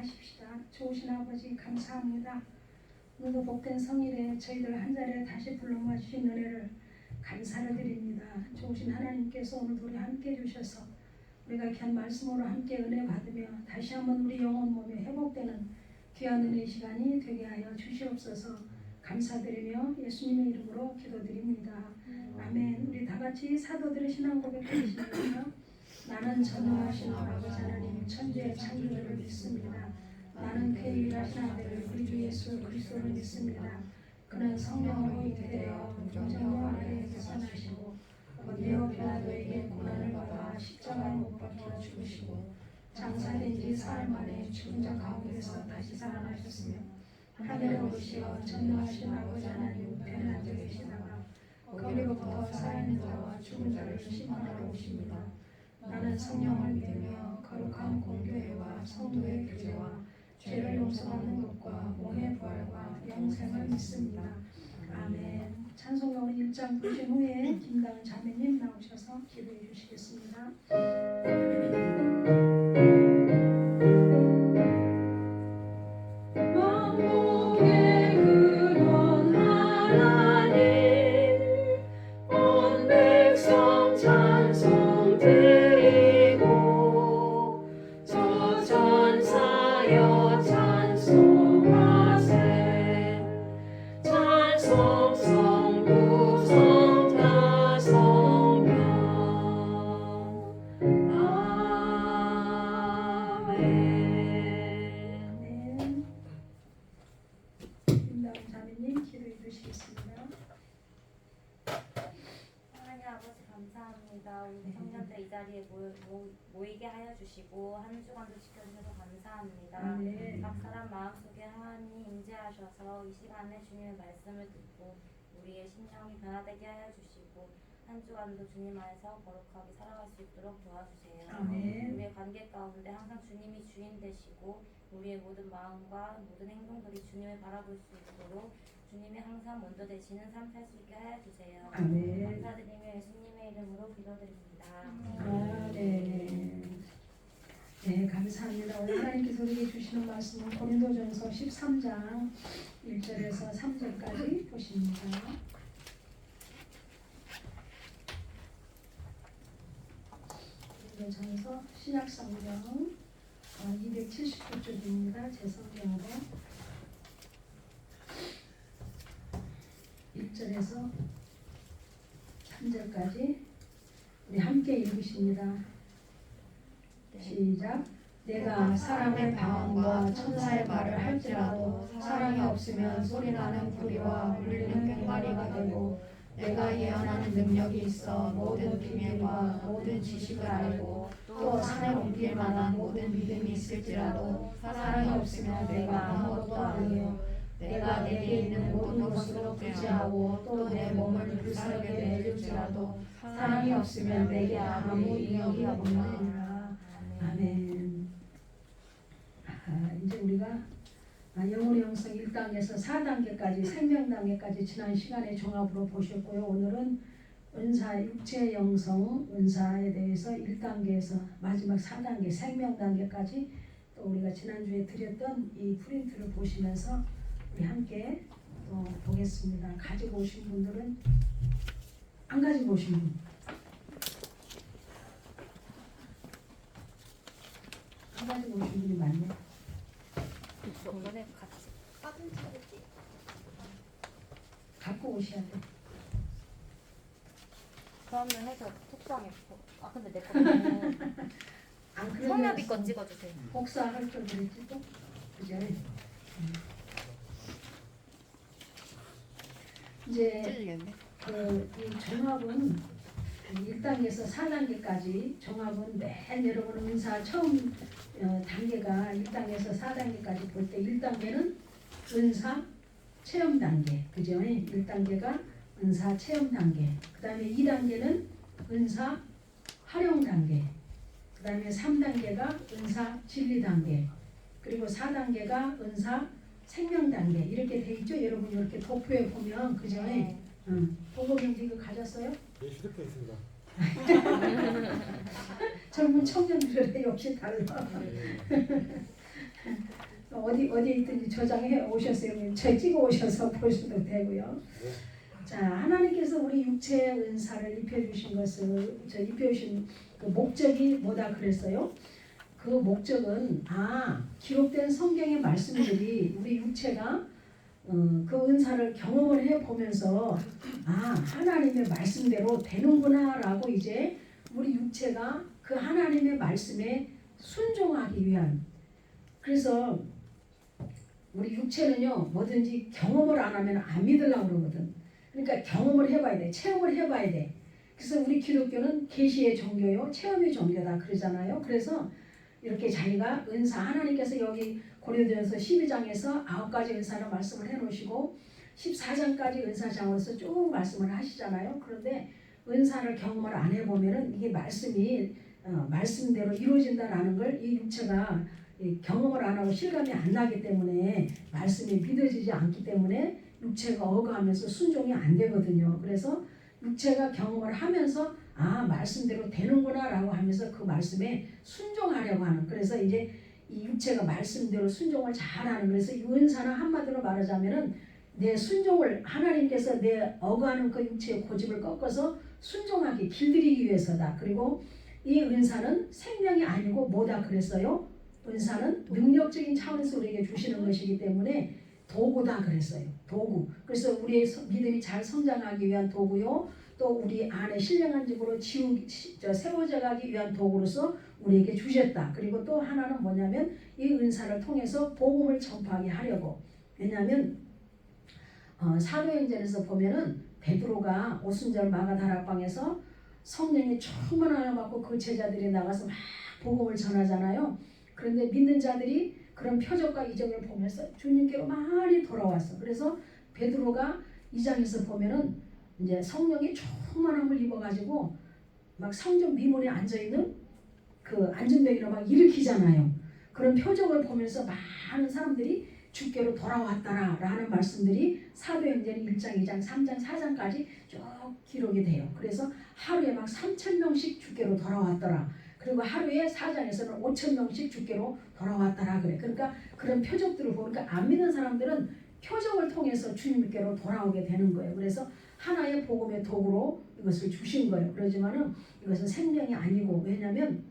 기도하십시다. 좋으신 아버지 감사합니다. 오늘도 복된 성일에 저희들 한 자리에 다시 불러 모아주신 은혜를 감사를 드립니다. 좋으신 하나님께서 오늘도 우리 함께 해주셔서 우리가 귀한 말씀으로 함께 은혜 받으며 다시 한번 우리 영혼 몸이 회복되는 귀한 은혜 시간이 되게 하여 주시옵소서. 감사드리며 예수님의 이름으로 기도드립니다. 아멘. 우리 다같이 사도들의 신앙 고백하시면서 나는 전능하신 아버지 하나님 천지의 창조주를 믿습니다. 나는 그의 일하신 아들 우리 주 예수 그리스도를 믿습니다. 그는 성령으로 잉태되어 동정녀 마리아에게서 나시고 본디오 빌라도에게 고난을 받아 십자가에 못 박혀 죽으시고 장사된 지 사흘 만에 죽은 자 가운데서 다시 살아나셨으며 하늘에 오르시어 전능하신 아버지 하나님 우편에 앉아 계시다가 거기로부터 살아있는 자와 죽은 자를 심판하러 오십니다. 나는 성령을 믿으며 거룩한 공교회와 성도의 교제와 죄를 용서받는 것과 몸의 부활과 영생을 믿습니다. 아멘. 찬송가 1장 부르신 후에 김다은 자매님 나오셔서 기도해 주시겠습니다. 우리 청년들 이 자리에 모이게 하여 주시고 한 주간도 지켜주셔서 감사합니다. 각 사람 마음속에 하나님 임재하셔서 이 시간에 주님의 말씀을 듣고 우리의 심령이 변화되게 하여 주시고 한 주간도 주님 안에서 거룩하게 살아갈 수 있도록 도와주세요. 아멘. 우리의 관계 가운데 항상 주님이 주인 되시고 우리의 모든 마음과 모든 행동들이 주님을 바라볼 수 있도록 주님이 항상 먼저 되시는 삶 살 수 있게 하여 주세요. 아멘. 감사드리며 예수님의 이름으로 기도드립니다. 아멘. 네, 감사합니다. 오늘 하나님께서 우리에게 주시는 말씀은 고린도전서 13장 1절에서 3절까지 보십니다. 고린도전서 신약성경 279쪽입니다. 제 성경으로 1절에서 3절까지 우리 함께 읽으십니다. 시작. 내가 사람의 방언과 천사의 말을 할지라도 사랑이 없으면 소리나는 부리와 울리는 꽹과리가 되고 내가 예언하는 능력이 있어 모든 비밀과 모든 지식을 알고 또 산을 옮길 만한 모든 믿음이 있을지라도 사랑이 없으면 내가 아무것도 아니요 내가 내게 있는 모든 것으로 부지하고 또 내 몸을 불사르게 내줄지라도 사랑이 없으면 내게 아무 이익이 없느니라. 아멘. 이제 우리가 영혼의 영성 1단계에서 4단계까지 생명 단계까지 지난 시간에 종합으로 보셨고요. 오늘은 은사 육체 영성 은사에 대해서 1단계에서 마지막 4단계 생명 단계까지 또 우리가 지난주에 드렸던 이 프린트를 보시면서 우리 함께 또 보겠습니다. 가지고 오신 분들은 안 가지고 오신 분 안 가지고 오신 분이 많네. 너네 같이 사진 찍을게. 갖고 오셔야 돼. 그러면 해서 속상해. 근데 내 거는 안 그러면 성엽이 거 찍어주세요. 복사할 줄 그랬지 또? 그죠? 이제 이 종합은 1단계에서 4단계까지 종합은 맨 여러분 은사 처음 단계가 1단계에서 4단계까지 볼 때 1단계는 은사 체험 단계, 그죠? 1단계가 은사 체험 단계, 그 다음에 2단계는 은사 활용 단계, 그 다음에 3단계가 은사 진리 단계, 그리고 4단계가 은사 생명 단계 이렇게 돼 있죠. 여러분 이렇게 도표에 보면 그죠? 보고경제 이거 가졌어요? 네, 휴대폰 있습니다. 젊은 청년들의 역시 달라. 어디에 있든지 저장해 오셨어요. 저 찍어 오셔서 보셔도 되고요. 자, 하나님께서 우리 육체의 은사를 입혀주신 것을 입혀주신 그 목적이 뭐다 그랬어요? 그 목적은 기록된 성경의 말씀들이 우리 육체가 그 은사를 경험을 해보면서 하나님의 말씀대로 되는구나라고 이제 우리 육체가 그 하나님의 말씀에 순종하기 위한. 그래서 우리 육체는요 뭐든지 경험을 안 하면 안 믿으려고 그러거든. 그러니까 경험을 해봐야 돼. 체험을 해봐야 돼. 그래서 우리 기독교는 계시의 종교요 체험의 종교다 그러잖아요. 그래서 이렇게 자기가 은사 하나님께서 여기 고린도전서 12장에서 9가지 은사를 말씀을 해놓으시고 14장까지 은사장으로서 쭉 말씀을 하시잖아요. 그런데 은사를 경험을 안 해보면은 이게 말씀이 말씀대로 이루어진다라는 걸 이 육체가 경험을 안 하고 실감이 안 나기 때문에 말씀이 믿어지지 않기 때문에 육체가 어거하면서 순종이 안 되거든요. 그래서 육체가 경험을 하면서 말씀대로 되는구나 라고 하면서 그 말씀에 순종하려고 하는. 그래서 이제 이 육체가 말씀대로 순종을 잘하는. 그래서 이 은사는 한마디로 말하자면은 내 순종을 하나님께서 내 어거하는 그 육체의 고집을 꺾어서 순종하게 길들이기 위해서다. 그리고 이 은사는 생명이 아니고 뭐다 그랬어요? 은사는 능력적인 차원에서 우리에게 주시는 것이기 때문에 도구다 그랬어요. 도구. 그래서 우리의 믿음이 잘 성장하기 위한 도구요. 또 우리 안에 신령한 집으로 세워져 가기 위한 도구로서 우리에게 주셨다. 그리고 또 하나는 뭐냐면 이 은사를 통해서 복음을 전파하게 하려고. 왜냐하면 사도행전에서 보면은 베드로가 오순절 마가다락방에서 성령이 충만하여 받고 그 제자들이 나가서 막 복음을 전하잖아요. 그런데 믿는 자들이 그런 표적과 이적을 보면서 주님께로 많이 돌아왔어. 그래서 베드로가 2장에서 보면은 이제 성령이 충만함을 입어가지고 막 성전 미문에 앉아있는 그 안전뱅이로 막 일으키잖아요. 그런 표적을 보면서 많은 사람들이 주께로 돌아왔다라는 말씀들이 사도행전 1장, 2장, 3장, 4장까지 쭉 기록이 돼요. 그래서 하루에 막 3,000명씩 주께로 돌아왔더라. 그리고 하루에 4장에서는 5,000명씩 주께로 돌아왔다라 그래. 그러니까 그런 표적들을 보니까 안 믿는 사람들은 표적을 통해서 주님께로 돌아오게 되는 거예요. 그래서 하나의 복음의 도구로 이것을 주신 거예요. 그러지만은 이것은 생명이 아니고, 왜냐하면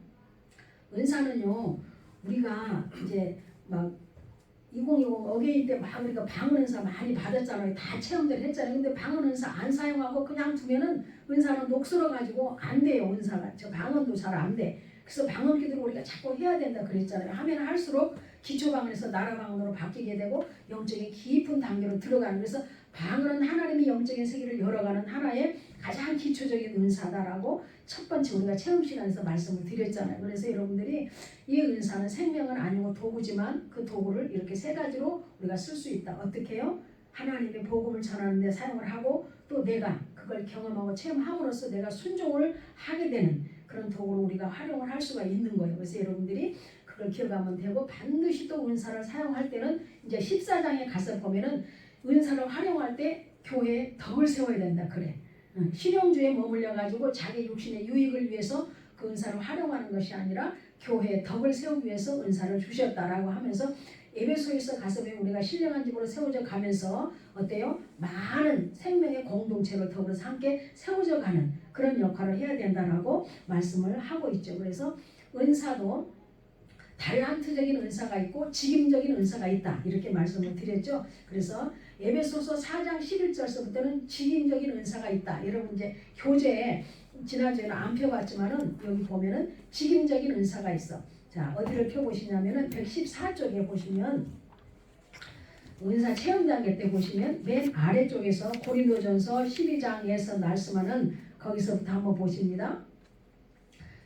은사는요 우리가 이제 막 2020 어게인 때 막 우리가 방언 은사 많이 받았잖아요. 다 체험들 했잖아요. 근데 방언 은사 안 사용하고 그냥 두면은 은사는 녹슬어 가지고 안 돼요. 은사가 저 방언도 잘 안 돼. 그래서 방언 기도를 우리가 자꾸 해야 된다 그랬잖아요. 하면 할수록 기초 방언에서 나라 방언으로 바뀌게 되고 영적인 깊은 단계로 들어가는. 그래서 방언은 하나님의 영적인 세계를 열어가는 하나의 가장 기초적인 은사다라고 첫 번째 우리가 체험 시간에서 말씀을 드렸잖아요. 그래서 여러분들이 이 은사는 생명은 아니고 도구지만 그 도구를 이렇게 세 가지로 우리가 쓸 수 있다. 어떻게 해요? 하나님의 복음을 전하는 데 사용을 하고 또 내가 그걸 경험하고 체험함으로써 내가 순종을 하게 되는 그런 도구로 우리가 활용을 할 수가 있는 거예요. 그래서 여러분들이 그걸 기억하면 되고, 반드시 또 은사를 사용할 때는 이제 14장에 가서 보면은 은사를 활용할 때 교회에 덕을 세워야 된다 그래. 실용주의에 머물러 가지고 자기 육신의 유익을 위해서 그 은사를 활용하는 것이 아니라 교회에 덕을 세우기 위해서 은사를 주셨다라고 하면서 에베소에서 가서 우리가 신령한 집으로 세워져 가면서 어때요? 많은 생명의 공동체를 더불어서 함께 세워져 가는 그런 역할을 해야 된다라고 말씀을 하고 있죠. 그래서 은사도 달란트적인 은사가 있고 직임적인 은사가 있다 이렇게 말씀을 드렸죠. 그래서 에베소서 4장 11절서부터는 직임적인 은사가 있다. 여러분 이제 교재에 지난주에는 안 펴봤지만은 여기 보면은 직임적인 은사가 있어. 자, 어디를 펴보시냐면은 114쪽에 보시면 은사 체험 단계 때 보시면 맨 아래쪽에서 고린도전서 12장에서 말씀하는 거기서부터 한번 보십니다.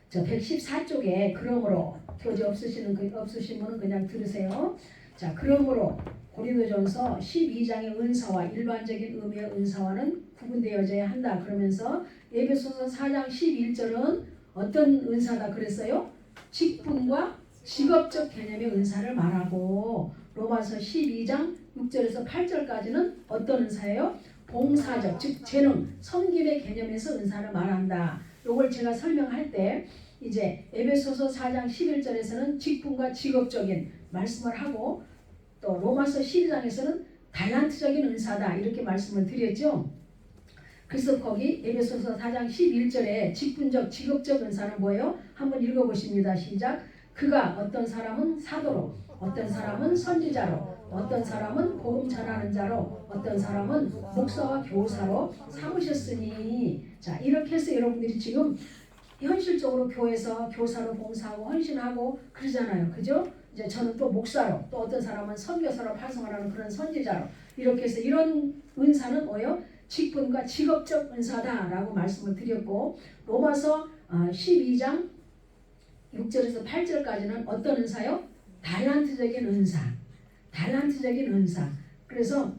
저 114쪽에 그러므로 교재 없으신 분은 그냥 들으세요. 자, 그러므로 고린도전서 12장의 은사와 일반적인 의미의 은사와는 구분되어져야 한다. 그러면서 에베소서 4장 11절은 어떤 은사다 그랬어요? 직분과 직업적 개념의 은사를 말하고, 로마서 12장 6절에서 8절까지는 어떤 은사예요? 봉사적, 즉 재능, 섬김의 개념에서 은사를 말한다. 요걸 제가 설명할 때 이제 에베소서 4장 11절에서는 직분과 직업적인 말씀을 하고 또 로마서 12장에서는 달란트적인 은사다 이렇게 말씀을 드렸죠. 그래서 거기 에베소서 4장 11절에 직분적 직업적 은사는 뭐예요? 한번 읽어보십니다. 시작. 그가 어떤 사람은 사도로, 어떤 사람은 선지자로, 어떤 사람은 복음 전하는 자로, 어떤 사람은 목사와 교사로 삼으셨으니. 자, 이렇게 해서 여러분들이 지금 현실적으로 교회에서 교사로 봉사하고 헌신하고 그러잖아요. 그죠? 이제 저는 또 목사로, 또 어떤 사람은 선교사로 파송하는 그런 선지자로, 이렇게 해서 이런 은사는 뭐예요? 직분과 직업적 은사다라고 말씀을 드렸고, 로마서 12장 6절에서 8절까지는 어떤 은사요? 달란트적인 은사. 달란트적인 은사. 그래서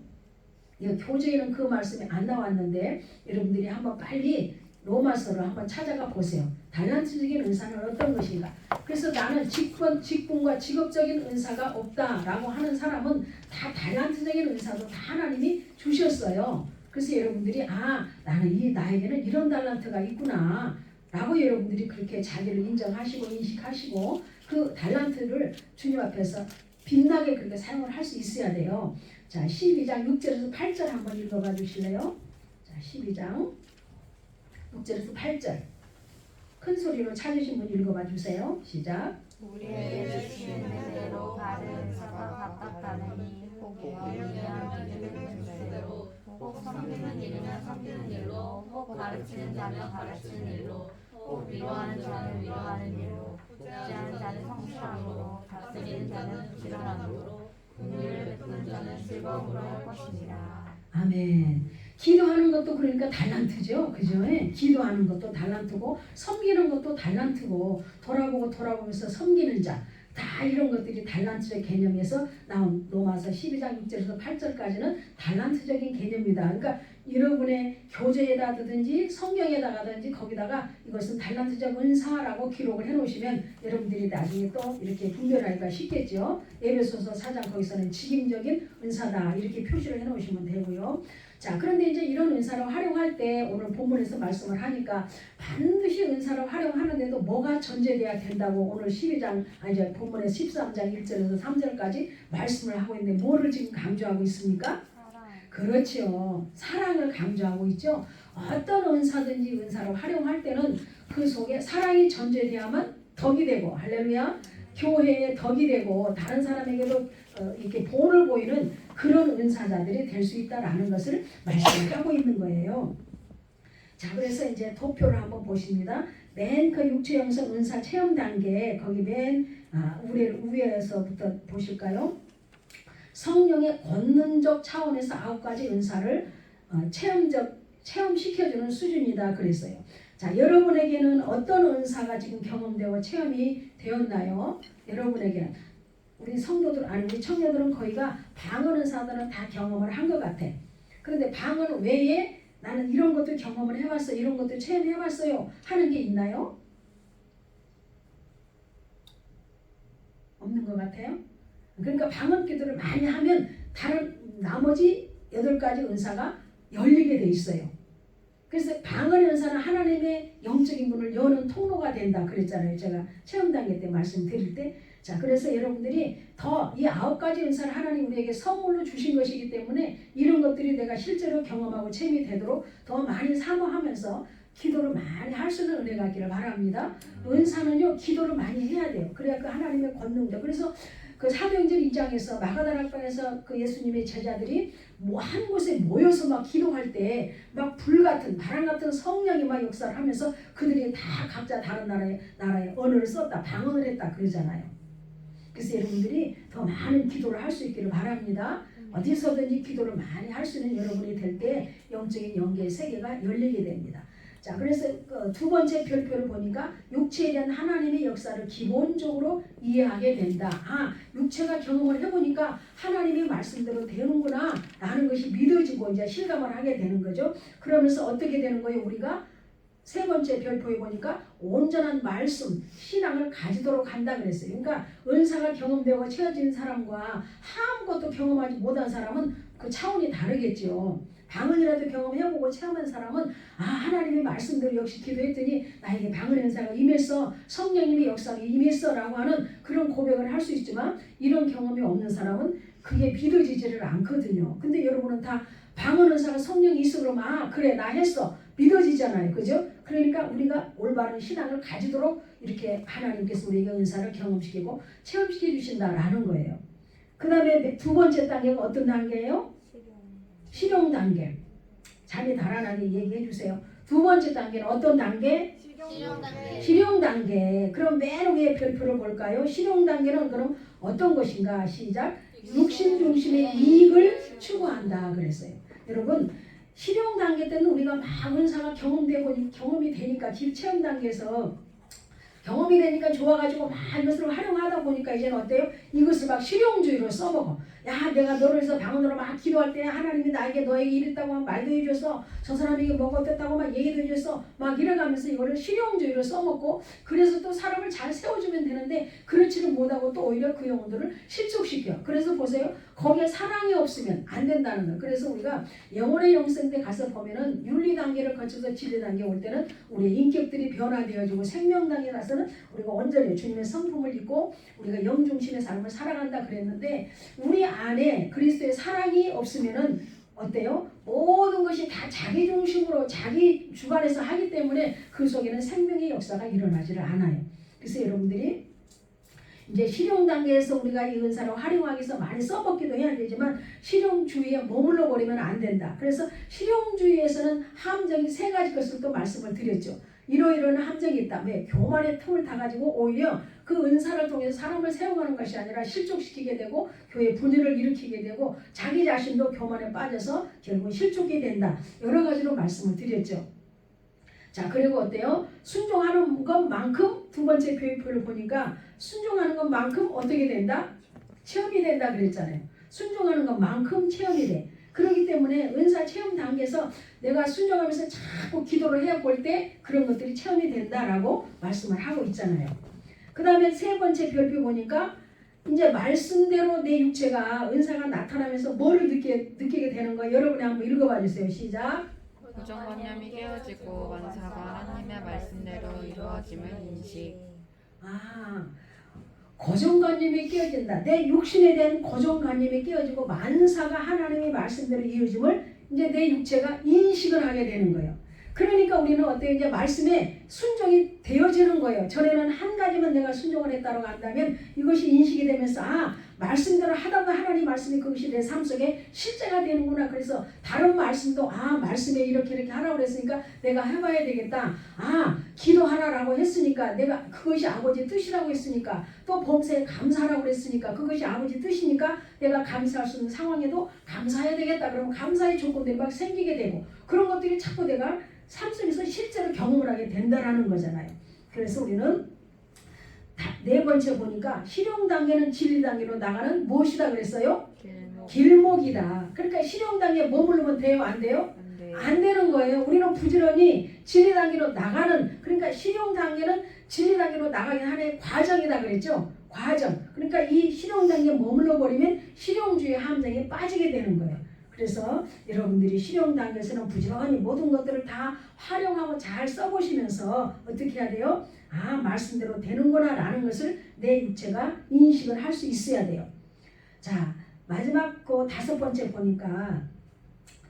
이 교재에는 그 말씀이 안 나왔는데 여러분들이 한번 빨리 로마서를 한번 찾아가 보세요. 달란트적인 은사는 어떤 것인가? 그래서 나는 직분과 직업적인 은사가 없다라고 하는 사람은 다 달란트적인 은사도 다 하나님이 주셨어요. 그래서 여러분들이 나는 나에게는 이런 달란트가 있구나 라고 여러분들이 그렇게 자기를 인정하시고 인식하시고 그 달란트를 주님 앞에서 빛나게 그렇게 사용을 할 수 있어야 돼요. 자, 12장 6절에서 8절 한번 읽어봐 주실래요? 자, 12장 6절에서 8절 큰 소리로 찾으신 분 읽어봐 주세요. 시작. 우리의 주시는 대로 받은 사가 각각다르니 혹 위하면 이르는 뜻대로 혹 섬기는 일이면 섬기는 일로 혹 가르치는 자면 가르치는 일로 혹 위로하는 자는 위로하는 일로 복지하는 자는 성실함으로 다스리는 자는 부지런함으로 긍휼을 베푸는 자는 즐거움으로 할 것입니다. 아멘. 기도하는 것도 그러니까 달란트죠. 그죠? 기도하는 것도 달란트고 섬기는 것도 달란트고 돌아보면서 섬기는 자. 다 이런 것들이 달란트의 개념에서 나온 로마서 12장 6절에서 8절까지는 달란트적인 개념이다. 그러니까 여러분의 교재에다든지 성경에다가든지 거기다가 이것은 달란트적 은사라고 기록을 해놓으시면 여러분들이 나중에 또 이렇게 분별하기가 쉽겠죠. 에베소서 4장 거기서는 직임적인 은사다 이렇게 표시를 해놓으시면 되고요. 자, 그런데 이제 이런 은사를 활용할 때 오늘 본문에서 말씀을 하니까 반드시 은사를 활용하는데도 뭐가 전제돼야 된다고 오늘 12장 본문의 13장 1절에서 3절까지 말씀을 하고 있는데 뭐를 지금 강조하고 있습니까? 그렇죠. 사랑을 강조하고 있죠. 어떤 은사든지 은사를 활용할 때는 그 속에 사랑이 전제돼야만 덕이 되고 할렐루야. 교회에 덕이 되고 다른 사람에게도 이렇게 본을 보이는 그런 은사자들이 될 수 있다라는 것을 말씀하고 있는 거예요. 자, 그래서 이제 도표를 한번 보십니다. 맨 그 육체 영성 은사 체험 단계 거기 맨 위에서부터 보실까요? 성령의 권능적 차원에서 9가지 은사를 체험시켜주는 수준이다 그랬어요. 자, 여러분에게는 어떤 은사가 지금 경험되고 체험이 되었나요? 여러분에게는 우리 성도들 우리 청년들은 거의가 방언 은사들은 다 경험을 한 것 같아. 그런데 방언 외에 나는 이런 것들 경험을 해봤어요. 이런 것들 체험해봤어요. 하는 게 있나요? 없는 것 같아요. 그러니까 방언 기도를 많이 하면 다른 나머지 8가지 은사가 열리게 돼 있어요. 그래서 방언 은사는 하나님의 영적인 문을 여는 통로가 된다 그랬잖아요. 제가 체험 단계 때 말씀드릴 때. 자, 그래서 여러분들이 더 이 9가지 은사를 하나님 우리에게 선물로 주신 것이기 때문에 이런 것들이 내가 실제로 경험하고 체험이 되도록 더 많이 사모하면서 기도를 많이 할 수 있는 은혜가 있기를 바랍니다. 은사는요 기도를 많이 해야 돼요. 그래야 그 하나님의 권능죠. 그래서 그 사도행전 2장에서 마가다락방에서 그 예수님의 제자들이 한 곳에 모여서 막 기도할 때 막 불같은 바람 같은 성령이 막 역사를 하면서 그들이 다 각자 다른 나라의 언어를 썼다 방언을 했다 그러잖아요. 그래서 여러분들이 더 많은 기도를 할 수 있기를 바랍니다. 어디서든지 기도를 많이 할 수 있는 여러분이 될 때 영적인 영계의 세계가 열리게 됩니다. 자, 그래서 두 번째 별표를 보니까 육체에 대한 하나님의 역사를 기본적으로 이해하게 된다. 육체가 경험을 해보니까 하나님의 말씀대로 되는구나 라는 것이 믿어지고 이제 실감을 하게 되는 거죠. 그러면서 어떻게 되는 거예요? 우리가 세 번째 별표에 보니까 온전한 말씀, 신앙을 가지도록 한다 그랬어요. 그러니까 은사가 경험되고 채워진 사람과 아무것도 경험하지 못한 사람은 그 차원이 다르겠죠. 방언이라도 경험해보고 체험한 사람은 아 하나님의 말씀대로 역시 기도했더니 나에게 방언 은사가 임했어, 성령님의 역사가 임했어 라고 하는 그런 고백을 할 수 있지만 이런 경험이 없는 사람은 그게 믿어지지를 않거든요. 근데 여러분은 다 방언 은사가 성령이 있어 그러면 아 그래 나 했어 믿어지잖아요. 그죠? 그러니까 우리가 올바른 신앙을 가지도록 이렇게 하나님께서 우리에게 은사를 경험시키고 체험시켜 주신다라는 거예요. 그 다음에 두 번째 단계가 어떤 단계예요? 실용 단계. 잠이 달아나게 얘기해 주세요. 두 번째 단계는 어떤 단계? 실용 단계. 그럼 맨 위에 별표를 볼까요? 실용 단계는 그럼 어떤 것인가? 시작. 육신 중심의 이익을 추구한다 그랬어요. 여러분 실용 단계 때는 우리가 막 은사가 경험이 되니까 체험 단계에서 경험이 되니까 좋아가지고 막 이것을 활용하다 보니까 이제는 어때요? 이것을 막 실용주의로 써먹어. 야 내가 너를 위해서 방언으로 막 기도할 때 하나님이 나에게 너에게 이랬다고 막 말도 해줘서 저 사람에게 뭐가 어땠다고 막 얘기도 해줘서 막 이래가면서 이거를 실용주의로 써먹고 그래서 또 사람을 잘 세워주면 되는데 그렇지는 못하고 또 오히려 그 영혼들을 실족시켜. 그래서 보세요. 거기에 사랑이 없으면 안 된다는 거예요. 그래서 우리가 영혼의 영생 때 가서 보면은 윤리 단계를 거쳐서 진리 단계 올 때는 우리의 인격들이 변화되어지고 생명 단계 가서는 우리가 온전히 주님의 성품을 입고 우리가 영중심의 삶을 살아간다 그랬는데 우리 안에 그리스도의 사랑이 없으면은 어때요? 모든 것이 다 자기 중심으로 자기 주관해서 하기 때문에 그 속에는 생명의 역사가 일어나지를 않아요. 그래서 여러분들이 이제 실용 단계에서 우리가 이 은사를 활용하기 위해서 많이 써먹기도 해야 되지만 실용주의에 머물러 버리면 안 된다. 그래서 실용주의에서는 함정이 세 가지 것을 또 말씀을 드렸죠. 이러이러한 함정이 있다. 왜? 교만의 틈을 타가지고 오히려 그 은사를 통해서 사람을 세워가는 것이 아니라 실족시키게 되고 교회 분열을 일으키게 되고 자기 자신도 교만에 빠져서 결국 실족이 된다. 여러 가지로 말씀을 드렸죠. 자 그리고 어때요? 순종하는 것만큼 두 번째 교회표를 보니까 순종하는 것만큼 어떻게 된다? 체험이 된다 그랬잖아요. 순종하는 것만큼 체험이 돼. 그렇기 때문에 은사 체험 단계에서 내가 순종하면서 자꾸 기도를 해볼 때 그런 것들이 체험이 된다라고 말씀을 하고 있잖아요. 그 다음에 세 번째 별표 보니까 이제 말씀대로 내 육체가 은사가 나타나면서 뭐를 느끼게 되는 거 여러분이 한번 읽어봐 주세요. 시작. 고정관념이 깨어지고 만사가 하나님의 말씀대로 이루어짐을 인식. 고정관념이 깨어진다. 내 육신에 대한 고정관념이 깨어지고 만사가 하나님의 말씀대로 이루어짐을 이제 내 육체가 인식을 하게 되는 거예요. 그러니까 우리는 어때요? 이제 말씀에 순종이 되어지는 거예요. 전에는 한 가지만 내가 순종을 했다고 한다면 이것이 인식이 되면서 말씀대로 하다가 하나님 말씀이 그것이 내 삶 속에 실제가 되는구나. 그래서 다른 말씀도 말씀에 이렇게 하라고 그랬으니까 내가 해봐야 되겠다. 기도하라라고 했으니까 내가 그것이 아버지 뜻이라고 했으니까 또 범사에 감사하라고 그랬으니까 그것이 아버지 뜻이니까 내가 감사할 수 있는 상황에도 감사해야 되겠다. 그러면 감사의 조건들이 막 생기게 되고 그런 것들이 자꾸 내가 삶 속에서 실제로 경험을 하게 된다라는 거잖아요. 그래서 우리는 네 번째 보니까 실용 단계는 진리 단계로 나가는 무엇이다 그랬어요? 길목이다. 그러니까 실용 단계에 머무르면 돼요? 안 돼요? 안 되는 거예요. 우리는 부지런히 진리 단계로 나가는 그러니까 실용 단계는 진리 단계로 나가기 하나의 과정이다 그랬죠? 과정. 그러니까 이 실용 단계에 머물러 버리면 실용주의 함정에 빠지게 되는 거예요. 그래서 여러분들이 실용 단계에서는 부지런히 모든 것들을 다 활용하고 잘 써보시면서 어떻게 해야 돼요? 말씀대로 되는구나 라는 것을 내 육체가 인식을 할 수 있어야 돼요. 자 마지막 그 다섯 번째 보니까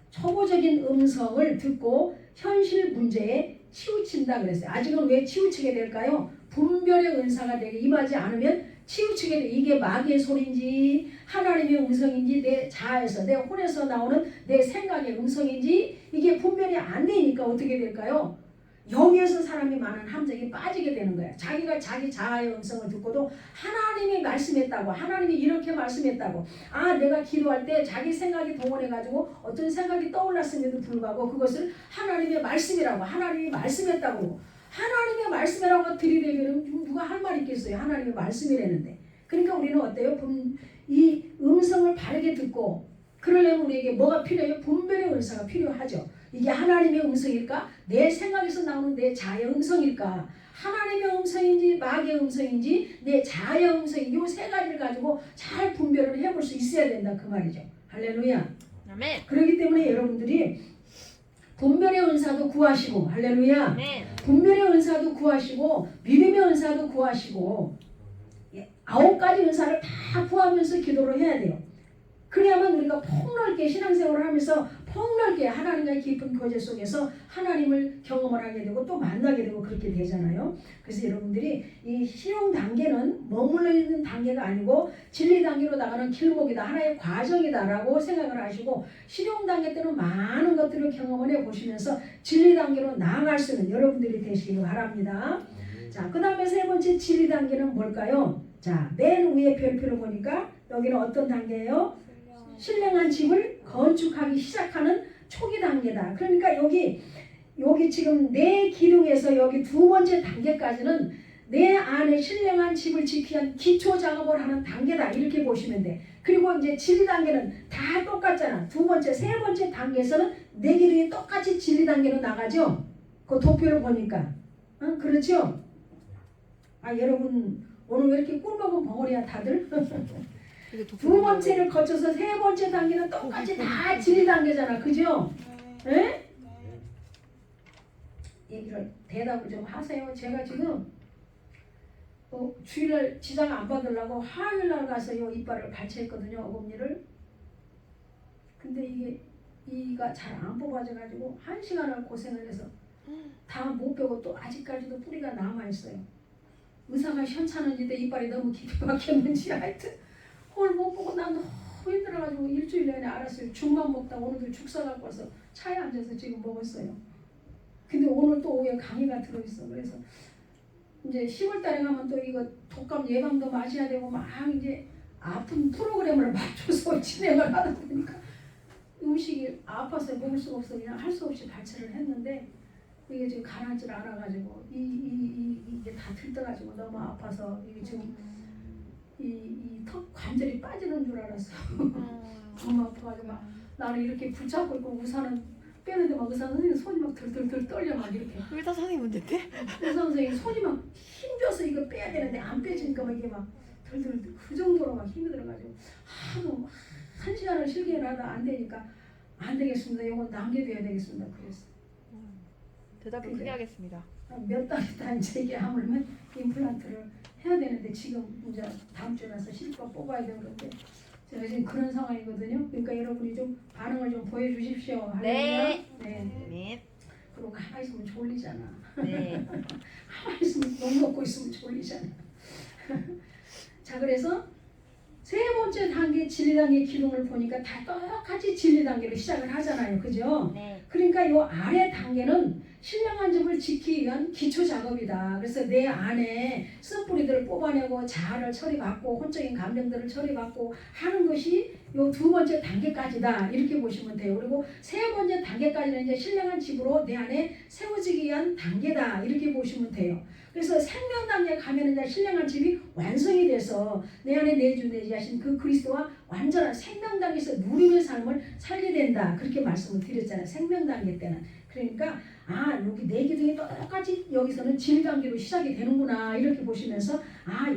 초보적인 음성을 듣고 현실 문제에 치우친다 그랬어요. 아직은 왜 치우치게 될까요? 분별의 은사가 내게 임하지 않으면 치우치게 돼. 이게 마귀의 소리인지 하나님의 음성인지 내 자아에서 내 혼에서 나오는 내 생각의 음성인지 이게 분별이 안 되니까 어떻게 될까요? 여기에서 사람이 많은 함정에 빠지게 되는 거야. 자기가 자기 자아의 음성을 듣고도 하나님이 말씀했다고 하나님이 이렇게 말씀했다고 내가 기도할 때 자기 생각이 동원해가지고 어떤 생각이 떠올랐음에도 불구하고 그것을 하나님의 말씀이라고 하나님이 말씀했다고 하나님의 말씀이라고 들이대면 누가 할 말 있겠어요. 하나님의 말씀이라는데. 그러니까 우리는 어때요? 이 음성을 바르게 듣고 그러려면 우리에게 뭐가 필요해요? 분별의 은사가 필요하죠. 이게 하나님의 음성일까? 내 생각에서 나오는 내 자아의 음성일까? 하나님의 음성인지 마귀의 음성인지 내 자아의 음성인지 이 세 가지를 가지고 잘 분별을 해볼 수 있어야 된다 그 말이죠. 할렐루야. 아멘. 그렇기 때문에 여러분들이 분별의 은사도 구하시고, 할렐루야. 아멘. 분별의 은사도 구하시고 믿음의 은사도 구하시고 9가지 은사를 다 구하면서 기도를 해야 돼요. 그래야만 우리가 폭넓게 신앙생활을 하면서 폭넓게 하나님과의 깊은 교제 속에서 하나님을 경험을 하게 되고 또 만나게 되고 그렇게 되잖아요. 그래서 여러분들이 이 실용 단계는 머물러 있는 단계가 아니고 진리 단계로 나가는 길목이다. 하나의 과정이다라고 생각을 하시고 실용 단계 때는 많은 것들을 경험을 해보시면서 진리 단계로 나아갈 수 있는 여러분들이 되시기 바랍니다. 자, 그 다음에 세 번째 진리 단계는 뭘까요? 자, 맨 위에 별표를 보니까 여기는 어떤 단계예요? 신령한 집을 건축하기 시작하는 초기 단계다. 그러니까 여기 지금 내 기둥에서 여기 두 번째 단계까지는 내 안에 신령한 집을 짓기 위한 기초 작업을 하는 단계다. 이렇게 보시면 돼. 그리고 이제 진리 단계는 다 똑같잖아. 두 번째, 세 번째 단계에서는 내 기둥이 똑같이 진리 단계로 나가죠. 그 도표를 보니까. 응? 그렇죠? 아, 여러분 오늘 왜 이렇게 꿀먹은 벙어리야 다들? 두 번째를 거쳐서 세 번째 단계는 똑같이 다 진리 단계잖아. 그죠? 예? 얘기를 대답을 좀 하세요. 제가 지금 주일날 지장 안 받으려고 화요일날 가서 요 이빨을 발치했거든요. 어금니를. 근데 이가 잘 안 뽑아져가지고 1시간을 고생을 해서 다 못 빼고 또 아직까지도 뿌리가 남아있어요. 의사가 현찮은지도 이빨이 너무 깊이 박혔는지 하여튼 그걸 못 보고 난 너무 힘들어가지고 일주일 내내 알았어요. 죽만 먹다 오늘도 죽 사갖고 와서 차에 앉아서 지금 먹었어요. 근데 오늘 또 오후에 강의가 들어있어. 그래서 이제 10월달에 가면 또 이거 독감 예방도 마셔야 되고 막 이제 아픈 프로그램을 맞춰서 진행을 하다 보니까 음식이 아파서 먹을 수가 없어 그냥 할 수 없이 발치를 했는데 이게 지금 가라앉질 않아가지고 이게 다 들떠가지고 너무 아파서 이게 지금 이 턱 관절이 빠지는 줄 알았어. 너무 아파가지고 막 나는 이렇게 붙잡고 있고 우산은 빼는데 막 의사 선생님 손이 막 들들들 떨려 막 이렇게. 의사 선생님 문제인데? 의사 선생님 손이 막 힘줘서 이거 빼야 되는데 안 빼지니까 막 이게 막 들들들 그 정도로 막 힘이 들어가지고 하도 막 1시간을 실기를 하다 안 되니까 안 되겠습니다. 이건 남겨둬야 되겠습니다. 그래서 대답을 크게 하겠습니다. 몇 달 있다 이제 이게 하물며 임플란트를 해야 되는데 지금 이제 다음 주에 가서 실컷 뽑아야 되는데 제가 지금 그런 상황이거든요. 그러니까 여러분이 좀 반응을 좀 보여주십시오. 네. 네. 네. 그리고 가만히 있으면 졸리잖아. 네. 가만히 있으면 너무 먹고 있으면 졸리잖아. 자, 그래서 세 번째 단계 진리 단계 기둥을 보니까 다 똑같이 진리 단계로 시작을 하잖아요. 그죠? 네. 그러니까 이 아래 단계는 신령한 집을 짓기 위한 기초 작업이다. 그래서 내 안에 쓴뿌리들을 뽑아내고 자아를 처리받고 혼적인 감정들을 처리받고 하는 것이 이 두 번째 단계까지다. 이렇게 보시면 돼요. 그리고 세 번째 단계까지는 이제 신령한 집으로 내 안에 세워지기 위한 단계다. 이렇게 보시면 돼요. 그래서 생명 단계에 가면 이제 신령한 집이 완성이 돼서 내 안에 내주내지하신 그 그리스도와 완전한 생명 단계에서 누림의 삶을 살게 된다. 그렇게 말씀을 드렸잖아요. 생명 단계 때는. 그러니까 여기 내 기둥이 똑같이 여기서는 진리 단계로 시작이 되는구나. 이렇게 보시면서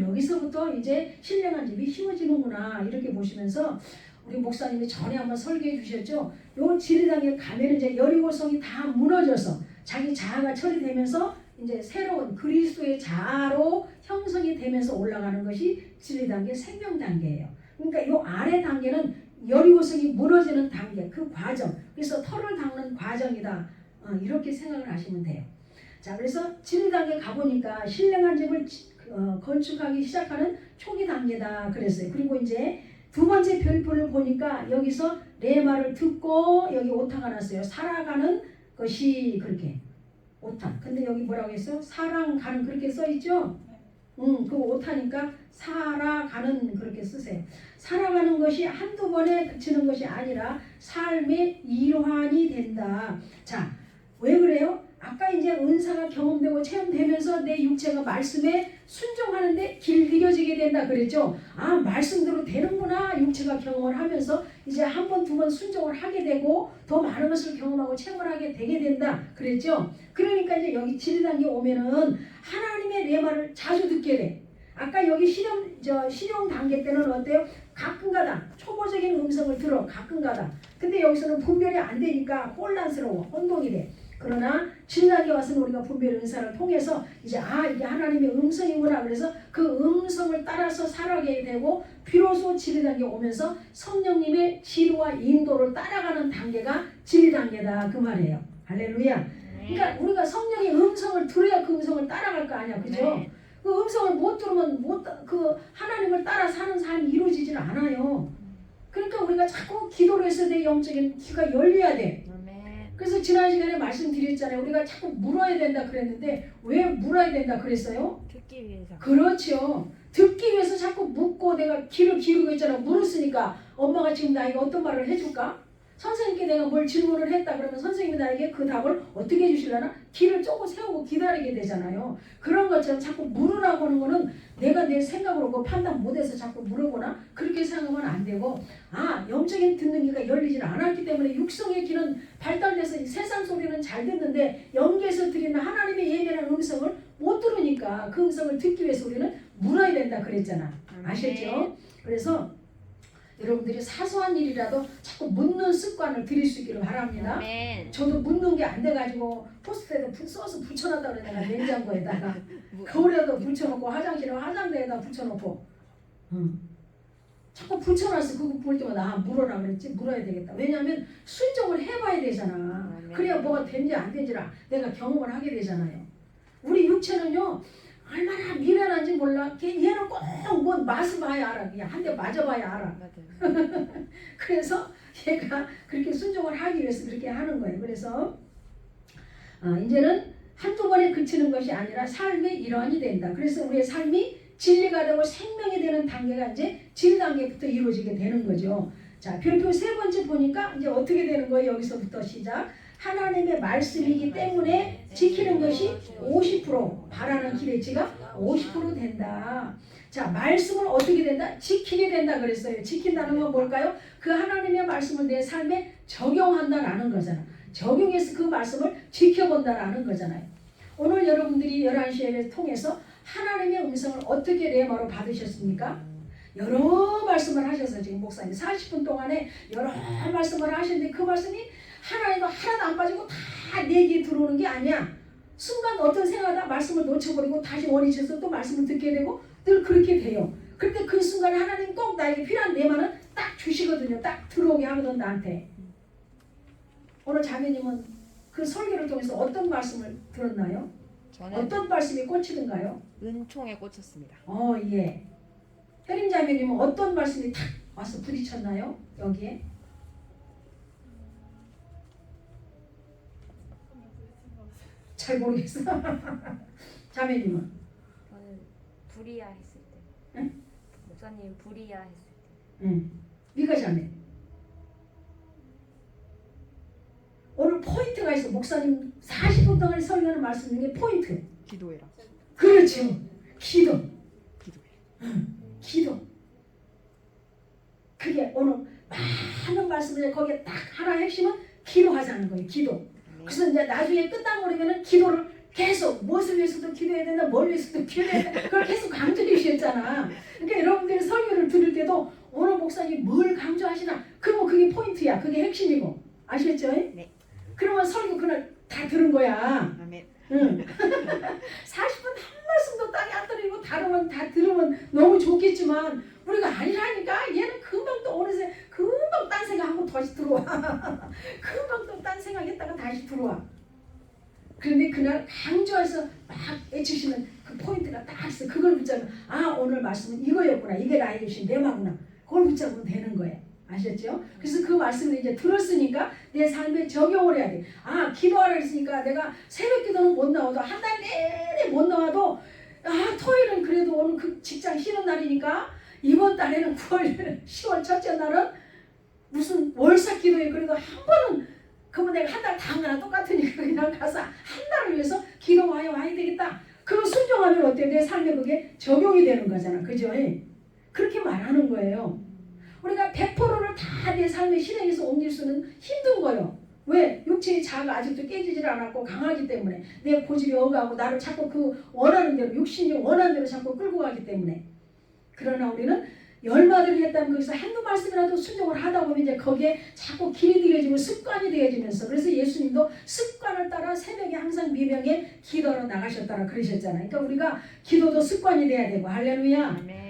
여기서부터 이제 신령한 집이 심어지는구나. 이렇게 보시면서 우리 목사님이 전에 한번 설계해 주셨죠. 요 진리 단계에 가면 이제 여리고성이 다 무너져서 자기 자아가 처리되면서 이제 새로운 그리스도의 자아로 형성이 되면서 올라가는 것이 진리 단계, 생명 단계예요. 그러니까 이 아래 단계는 여리고성이 무너지는 단계, 그 과정. 그래서 털을 닦는 과정이다. 이렇게 생각을 하시면 돼요. 자, 그래서 진리 단계 가보니까 신령한 집을 건축하기 시작하는 초기 단계다 그랬어요. 그리고 이제 두 번째 별표를 보니까 여기서 내 말을 듣고 여기 오타가 났어요. 살아가는 것이 그렇게 오타. 근데 여기 뭐라고 했어요? 사랑가는 그렇게 써있죠? 그 오타니까 살아가는 그렇게 쓰세요. 살아가는 것이 한두 번에 그치는 것이 아니라 삶의 일환이 된다. 자, 왜 그래요? 아까 이제 은사가 경험되고 체험되면서 내 육체가 말씀에 순종하는데 길들여지게 된다 그랬죠. 아, 말씀대로 되는구나. 육체가 경험을 하면서 이제 한 번, 두 번 순종을 하게 되고 더 많은 것을 경험하고 체험을 하게 되게 된다 그랬죠. 그러니까 이제 여기 진리단계 오면은 하나님의 레마를 자주 듣게 돼. 아까 여기 실용 단계 때는 어때요? 가끔가다 초보적인 음성을 들어 가끔가다. 근데 여기서는 분별이 안 되니까 혼란스러워, 혼동이 돼. 그러나 진리단계 와서는 우리가 분별 은사를 통해서 이제 이게 하나님의 음성이구나. 그래서 그 음성을 따라서 살아가게 되고 비로소 진리단계 오면서 성령님의 지도와 인도를 따라가는 단계가 진리단계다 그 말이에요. 할렐루야. 그러니까 우리가 성령의 음성을 들어야 그 음성을 따라갈 거 아니야, 그죠? 네. 그 음성을 못 들으면 그 하나님을 따라 사는 삶이 이루어지질 않아요. 그러니까 우리가 자꾸 기도를 해서 내 영적인 귀가 열려야 돼. 아멘. 그래서 지난 시간에 말씀드렸잖아요. 우리가 자꾸 물어야 된다 그랬는데 왜 물어야 된다 그랬어요? 듣기 위해서. 그렇죠. 듣기 위해서 자꾸 묻고 내가 귀를 기울이고 있잖아. 물었으니까 엄마가 지금 나에게 어떤 말을 해줄까? 선생님께 내가 뭘 질문을 했다 그러면 선생님이 나에게 그 답을 어떻게 해주시려나? 귀를 쪼고 세우고 기다리게 되잖아요. 그런 것처럼 자꾸 물으라고 하는 거는 내가 내 생각으로 그 판단 못해서 자꾸 물어보나? 그렇게 생각하면 안 되고 영적인 듣는 귀가 열리질 않았기 때문에 육성의 귀는 발달돼서 이 세상 소리는 잘 듣는데 영계에서 들리는 하나님의 예민한 음성을 못 들으니까 그 음성을 듣기 위해서 우리는 물어야 된다 그랬잖아. 아셨죠? 그래서 여러분들이 사소한 일이라도 자꾸 묻는 습관을 들일 수 있기를 바랍니다. 아멘. 저도 묻는 게 안 돼가지고 포스트에다 써서 붙여놨다 그래. 내가 냉장고에다가 거울에다 붙여놓고 화장실에 화장대에다 붙여놓고 자꾸 붙여놨어. 그거 볼 때마다 물어라 그랬지. 물어야 되겠다. 왜냐하면 순종을 해봐야 되잖아. 그래야 뭐가 된지 안 된지를 내가 경험을 하게 되잖아요. 우리 육체는요 얼마나 미련한지 몰라. 얘는 꼭 뭐 맛을 봐야 알아. 그냥 한 대 맞아봐야 알아. 맞아요. 그래서 얘가 그렇게 순종을 하기 위해서 그렇게 하는 거예요. 그래서 이제는 한두 번에 그치는 것이 아니라 삶의 일환이 된다. 그래서 우리의 삶이 진리가 되고 생명이 되는 단계가 이제 진 단계부터 이루어지게 되는 거죠. 자, 별표 세 번째 보니까 이제 어떻게 되는 거예요? 여기서부터 시작. 하나님의 말씀이기 때문에 지키는 것이 50%, 바라는 기대치가 50% 된다. 자, 말씀을 어떻게 된다? 지키게 된다 그랬어요. 지킨다는 건 뭘까요? 그 하나님의 말씀을 내 삶에 적용한다라는 거잖아. 적용해서 그 말씀을 지켜본다라는 거잖아요. 오늘 여러분들이 11시 예배 통해서 하나님의 음성을 어떻게 레마로 받으셨습니까? 여러 말씀을 하셔서 지금 목사님 40분 동안에 여러 말씀을 하셨는데 그 말씀이 하나에도 하나도 안 빠지고 다 내 귀에 들어오는 게 아니야. 순간 어떤 생각하다 말씀을 놓쳐버리고 다시 원위쳐서 또 말씀을 듣게 되고 늘 그렇게 돼요. 그런데 그 순간에 하나님 꼭 나에게 필요한 내만은 딱 주시거든요. 딱 들어오게 하거든 나한테. 오늘 자매님은 그 설교를 통해서 어떤 말씀을 들었나요? 저는 어떤 말씀이 꽂히던가요? 은총에 꽂혔습니다. 예. 혜림 자매님은 어떤 말씀이 탁 와서 부딪혔나요? 여기에? 잘 모르겠어. 자매님은? 저는 불이야 했을 때. 응? 목사님 불이야 했을 때. 응. 네가 자매. 오늘 포인트가 있어. 목사님 40분 동안 설교하는 말씀 중에 포인트. 기도해라. 그렇죠. 기도. 기도해. 기도. 그게 오늘 많은 말씀을 거기에 딱 하나 핵심은 기도하자는 거예요. 기도. 그래서 이제 나중에 끝나버리면은 기도를 계속 무엇을 위해서도 기도해야 된다, 뭘 위해서도 기도해야 된다. 그걸 계속 강조해 주셨잖아. 그러니까 여러분들이 설교를 들을 때도 오늘 목사님이 뭘 강조하시나? 그러면 그게 포인트야. 그게 핵심이고. 아시겠죠? 네. 그러면 설교 그날 다 들은 거야. 아멘. 응. 40분 한 말씀도 땅에 안 떨어지고 다 들으면 너무 좋겠지만 우리가 아니라니까. 얘는 금방 또 어느새 금방 딴 생각하고 다시 들어와. 금방 또 딴 생각했다가 다시 들어와. 그런데 그날 강조해서 막 외치시는 그 포인트가 딱 있어. 그걸 붙잡으면 오늘 말씀은 이거였구나. 이게 나에게 주신 레마구나. 그걸 붙잡으면 되는 거예요. 아셨죠? 그래서 그 말씀을 이제 들었으니까 내 삶에 적용을 해야 돼. 기도하라 했으니까 내가 새벽 기도는 못 나와도 한 달 내내 못 나와도 토요일은 그래도 오늘 그 직장 쉬는 날이니까 이번 달에는 9월 10월 첫째 날은 무슨 월삭 기도에 그래도 한 번은 그러면 내가 한 달 다 한 거나 똑같으니까 그냥 가서 한 달을 위해서 기도하여 와야 되겠다. 그럼 순종하면 어때? 내 삶에 그게 적용이 되는 거잖아. 그죠? 그렇게 말하는 거예요. 우리가 100%를 다 내 삶의 실행에서 옮길 수는 힘든 거예요. 왜? 육체의 자아가 아직도 깨지질 않았고 강하기 때문에 내 고집이 억하고 나를 자꾸 그 원하는 대로 육신이 원하는 대로 자꾸 끌고 가기 때문에. 그러나 우리는 열마디를 했다면 거기서 한두 말씀이라도 순종을 하다 보면 이제 거기에 자꾸 길이 들여지고 습관이 되어지면서 그래서 예수님도 습관을 따라 새벽에 항상 미명에 기도하러 나가셨다라 그러셨잖아요. 그러니까 우리가 기도도 습관이 돼야 되고 할렐루야. 아멘.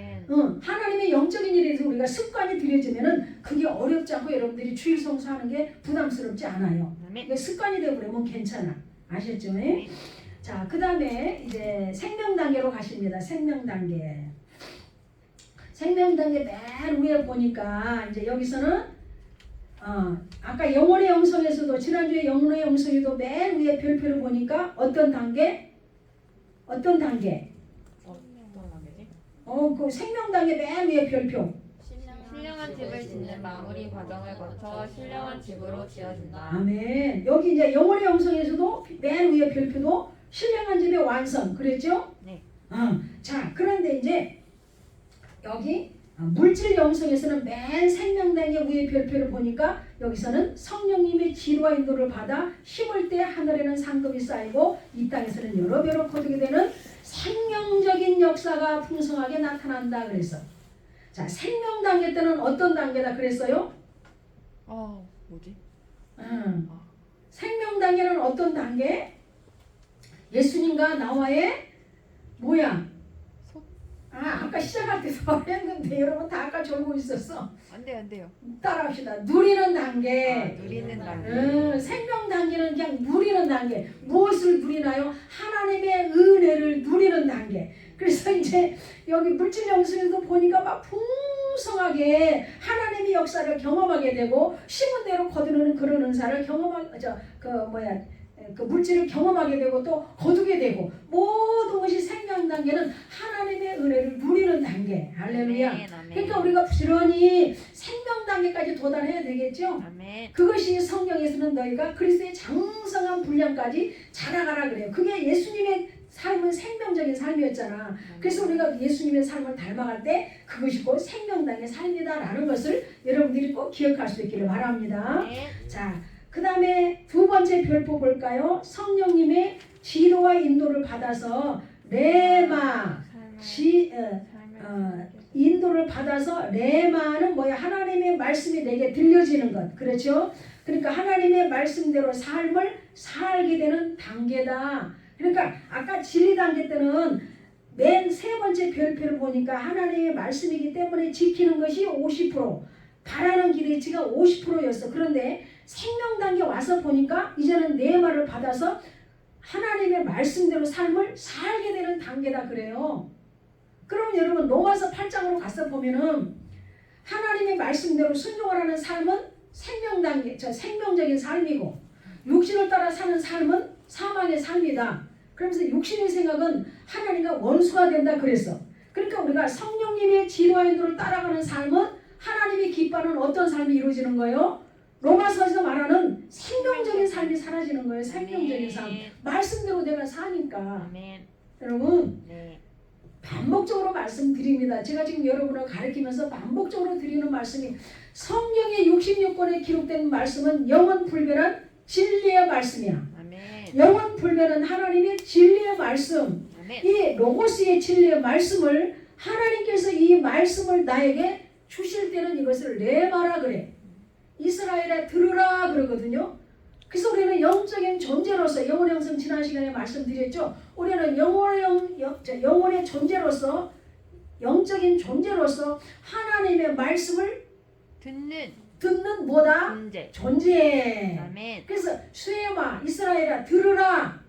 하나님의 영적인 일에서 우리가 습관이 들여지면은 그게 어렵지 않고 여러분들이 주일 성수하는 게 부담스럽지 않아요. 아멘. 그러니까 습관이 되어버리면 괜찮아. 아셨죠? 자, 그 다음에 이제 생명 단계로 가십니다. 생명 단계. 생명 단계 맨 위에 보니까 이제 여기서는 아까 영혼의 영성에서도 지난주에 영혼의 영성에도 맨 위에 별표를 보니까 어떤 단계? 어떤 단계? 어떤 단계지? 그 생명 단계 맨 위에 별표. 신령한 집을 짓는 마무리 과정을 거쳐 신령한 집으로 지어진다. 아멘. 여기 이제 영혼의 영성에서도 맨 위에 별표도 신령한 집의 완성. 그랬죠? 네. 자, 그런데 이제 여기 물질 영성에서는 맨 생명 단계 위에 별표를 보니까 여기서는 성령님의 지도와 인도를 받아 심을 때 하늘에는 상급이 쌓이고 이 땅에서는 여러 배로 거두게 되는 생명적인 역사가 풍성하게 나타난다 그래서 자 생명 단계 때는 어떤 단계다 그랬어요? 뭐지? 생명 단계는 어떤 단계? 예수님과 나와의 뭐야? 아까 시작할 때도 했는데 여러분 다 아까 졸고 있었어. 안 돼요. 따라합시다. 누리는 단계. 누리는 단계. 생명 단계는 그냥 누리는 단계. 무엇을 누리나요? 하나님의 은혜를 누리는 단계. 그래서 이제 여기 물질 영성에도 보니까 막 풍성하게 하나님의 역사를 경험하게 되고 심은 대로 거두는 그런 은사를 그 물질을 경험하게 되고 또 거두게 되고 모든 것이 생명 단계는 하나님의 은혜를 누리는 단계. 할렐루야. 아멘, 아멘. 그러니까 우리가 부지런히 생명 단계까지 도달해야 되겠죠. 아멘. 그것이 성경에서는 너희가 그리스도의 장성한 분량까지 자라가라 그래요. 그게 예수님의 삶은 생명적인 삶이었잖아. 그래서 우리가 예수님의 삶을 닮아갈 때 그것이 곧 생명당의 삶이다라는 것을 여러분들이 꼭 기억할 수 있기를 바랍니다. 자, 그 다음에 두 번째 별표 볼까요? 성령님의 지도와 인도를 받아서 레마 인도를 받아서 레마는 뭐야? 하나님의 말씀이 내게 들려지는 것. 그렇죠? 그러니까 하나님의 말씀대로 삶을 살게 되는 단계다. 그러니까 아까 진리 단계 때는 맨 세 번째 별표를 보니까 하나님의 말씀이기 때문에 지키는 것이 50%, 바라는 기대치가 50%였어. 그런데 생명 단계 와서 보니까 이제는 내 말을 받아서 하나님의 말씀대로 삶을 살게 되는 단계다 그래요. 그러면 여러분 로마서 8장으로 가서 보면은 하나님의 말씀대로 순종을 하는 삶은 생명 단계, 생명적인 삶이고 육신을 따라 사는 삶은 사망의 삶이다. 그러면서 육신의 생각은 하나님과 원수가 된다 그랬어. 그러니까 우리가 성령님의 지도와 인도를 따라가는 삶은 하나님이 기뻐하는 어떤 삶이 이루어지는 거예요? 로마서에서 말하는 생명적인 삶이 사라지는 거예요. 생명적인 삶. 말씀대로 내가 사니까. 여러분 반복적으로 말씀드립니다. 제가 지금 여러분을 가르치면서 반복적으로 드리는 말씀이 성경의 66권에 기록된 말씀은 영원 불변한 진리의 말씀이야. 영원 불변한 하나님의 진리의 말씀. 이 로고스의 진리의 말씀을 하나님께서 이 말씀을 나에게 주실 때는 이것을 레마라 그래. 이스라엘에 들으라 그러거든요. 그래서 우리는 영적인 존재로서 영혼의 영성 지난 시간에 말씀드렸죠. 우리는 영혼의 존재로서 영적인 존재로서 하나님의 말씀을 듣는 뭐다? 존재. 아멘. 그래서 수에마 이스라엘아 들으라.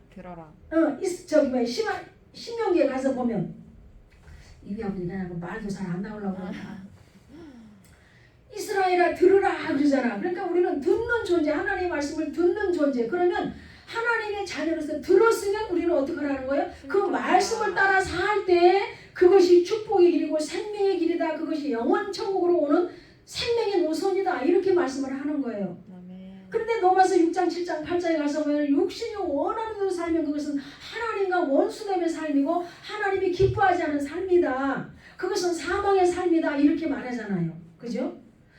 신명기에 가서 보면 입이 아프니까 말도 잘 안 나오려고 이스라엘아 들으라 그러잖아. 그러니까 우리는 듣는 존재, 하나님의 말씀을 듣는 존재. 그러면 하나님의 자녀로서 들었으면 우리는 어떻게 하는 거예요? 그 말씀을 따라 살 때 그것이 축복의 길이고 생명의 길이다. 그것이 영원 천국으로 오는 생명의 노선이다. 이렇게 말씀을 하는 거예요. 그런데 로마서 6장 7장 8장에 가서 보면 육신이 원하는 대로 살면 그것은 하나님과 원수됨의 삶이고 하나님이 기뻐하지 않은 삶이다. 그것은 사망의 삶이다. 이렇게 말하잖아요. 그죠?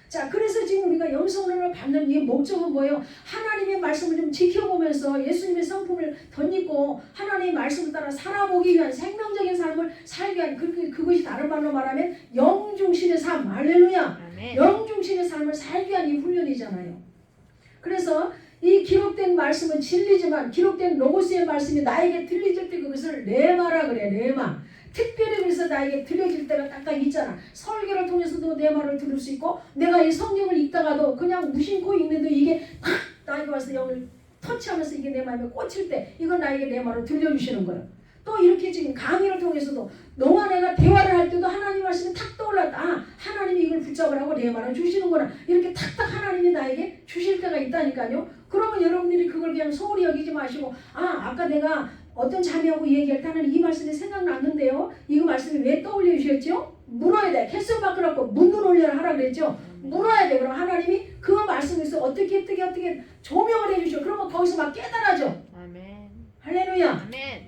자, 그래서 지금 우리가 영성론을 받는 이 목적은 뭐예요? 하나님의 말씀을 좀 지켜보면서 예수님의 성품을 덧입고 하나님의 말씀을 따라 살아보기 위한 생명적인 삶을 살기 위한 그것이 다른 말로 말하면 영중심의 삶. 할렐루야. 아멘. 영중심의 삶을 살기 위한 이 훈련이잖아요. 그래서 이 기록된 말씀은 진리지만 기록된 로고스의 말씀이 나에게 들려질 때 그것을 레마라 그래. 레마. 특별히 그래서 나에게 들려질 때가 딱딱 있잖아. 설교를 통해서도 내 말을 들을 수 있고 내가 이 성경을 읽다가도 그냥 무심코 읽는데 이게 나에게 와서 영을 터치하면서 이게 내 마음에 꽂힐 때 이건 나에게 내 말을 들려주시는 거예요. 또 이렇게 지금 강의를 통해서도 너와 내가 대화를 할 때도 하나님 말씀이 탁 떠올랐다. 아, 하나님이 이걸 붙잡으라고 내 말을 주시는구나. 이렇게 탁탁 하나님이 나에게 주실 때가 있다니까요. 그러면 여러분들이 그걸 그냥 소홀히 여기지 마시고 아까 내가 어떤 자매하고 얘기할 때 하나님 이 말씀이 생각났는데요. 이거 말씀이 왜 떠올려 주셨죠? 물어야 돼. 캐스 바꾸라고 묻는 올려라 하라 그랬죠. 물어야 돼. 그럼 하나님이 그 말씀에서 어떻게 조명을 해주셔. 그러면 거기서 막 깨달아져. 아멘. 할렐루야. 아멘.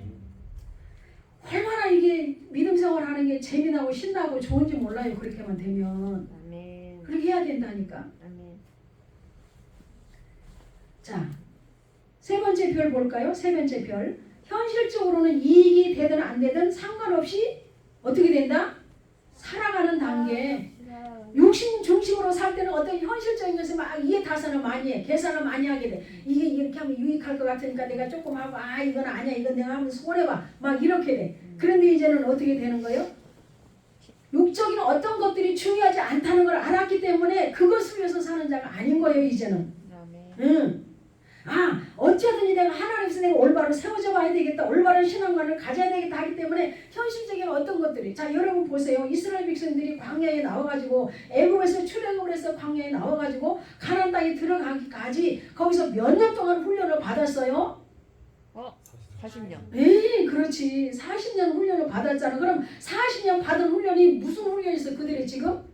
얼마나 이게 믿음 생활하는 게 재미나고 신나고 좋은지 몰라요. 그렇게만 되면. 아멘. 그렇게 해야 된다니까. 아멘. 자, 세 번째 별 볼까요? 세 번째 별. 현실적으로는 이익이 되든 안 되든 상관없이 어떻게 된다? 살아가는 단계. 육신 중심으로 살 때는 어떤 현실적인 것을 막 이해 타산을 많이 해. 계산을 많이 하게 돼. 이게 이렇게 하면 유익할 것 같으니까 내가 조금 하고 이건 아니야. 이건 내가 하면 손해봐. 막 이렇게 돼. 그런데 이제는 어떻게 되는 거예요? 육적인 어떤 것들이 중요하지 않다는 걸 알았기 때문에 그것을 위해서 사는 자가 아닌 거예요. 이제는. 아멘. 응. 어쩌든지 내가 하나님께서 내가 올바로 세워져 봐야 되겠다. 올바른 신앙관을 가져야 되겠다 하기 때문에 현실적인 어떤 것들이 자 여러분 보세요. 이스라엘 백성들이 광야에 나와가지고 애굽에서 출애굽을 해서 광야에 나와가지고 가나안 땅에 들어가기까지 거기서 몇 년 동안 훈련을 받았어요? 40년. 에이 그렇지. 40년 훈련을 받았잖아. 그럼 40년 받은 훈련이 무슨 훈련이었어 그들이 지금?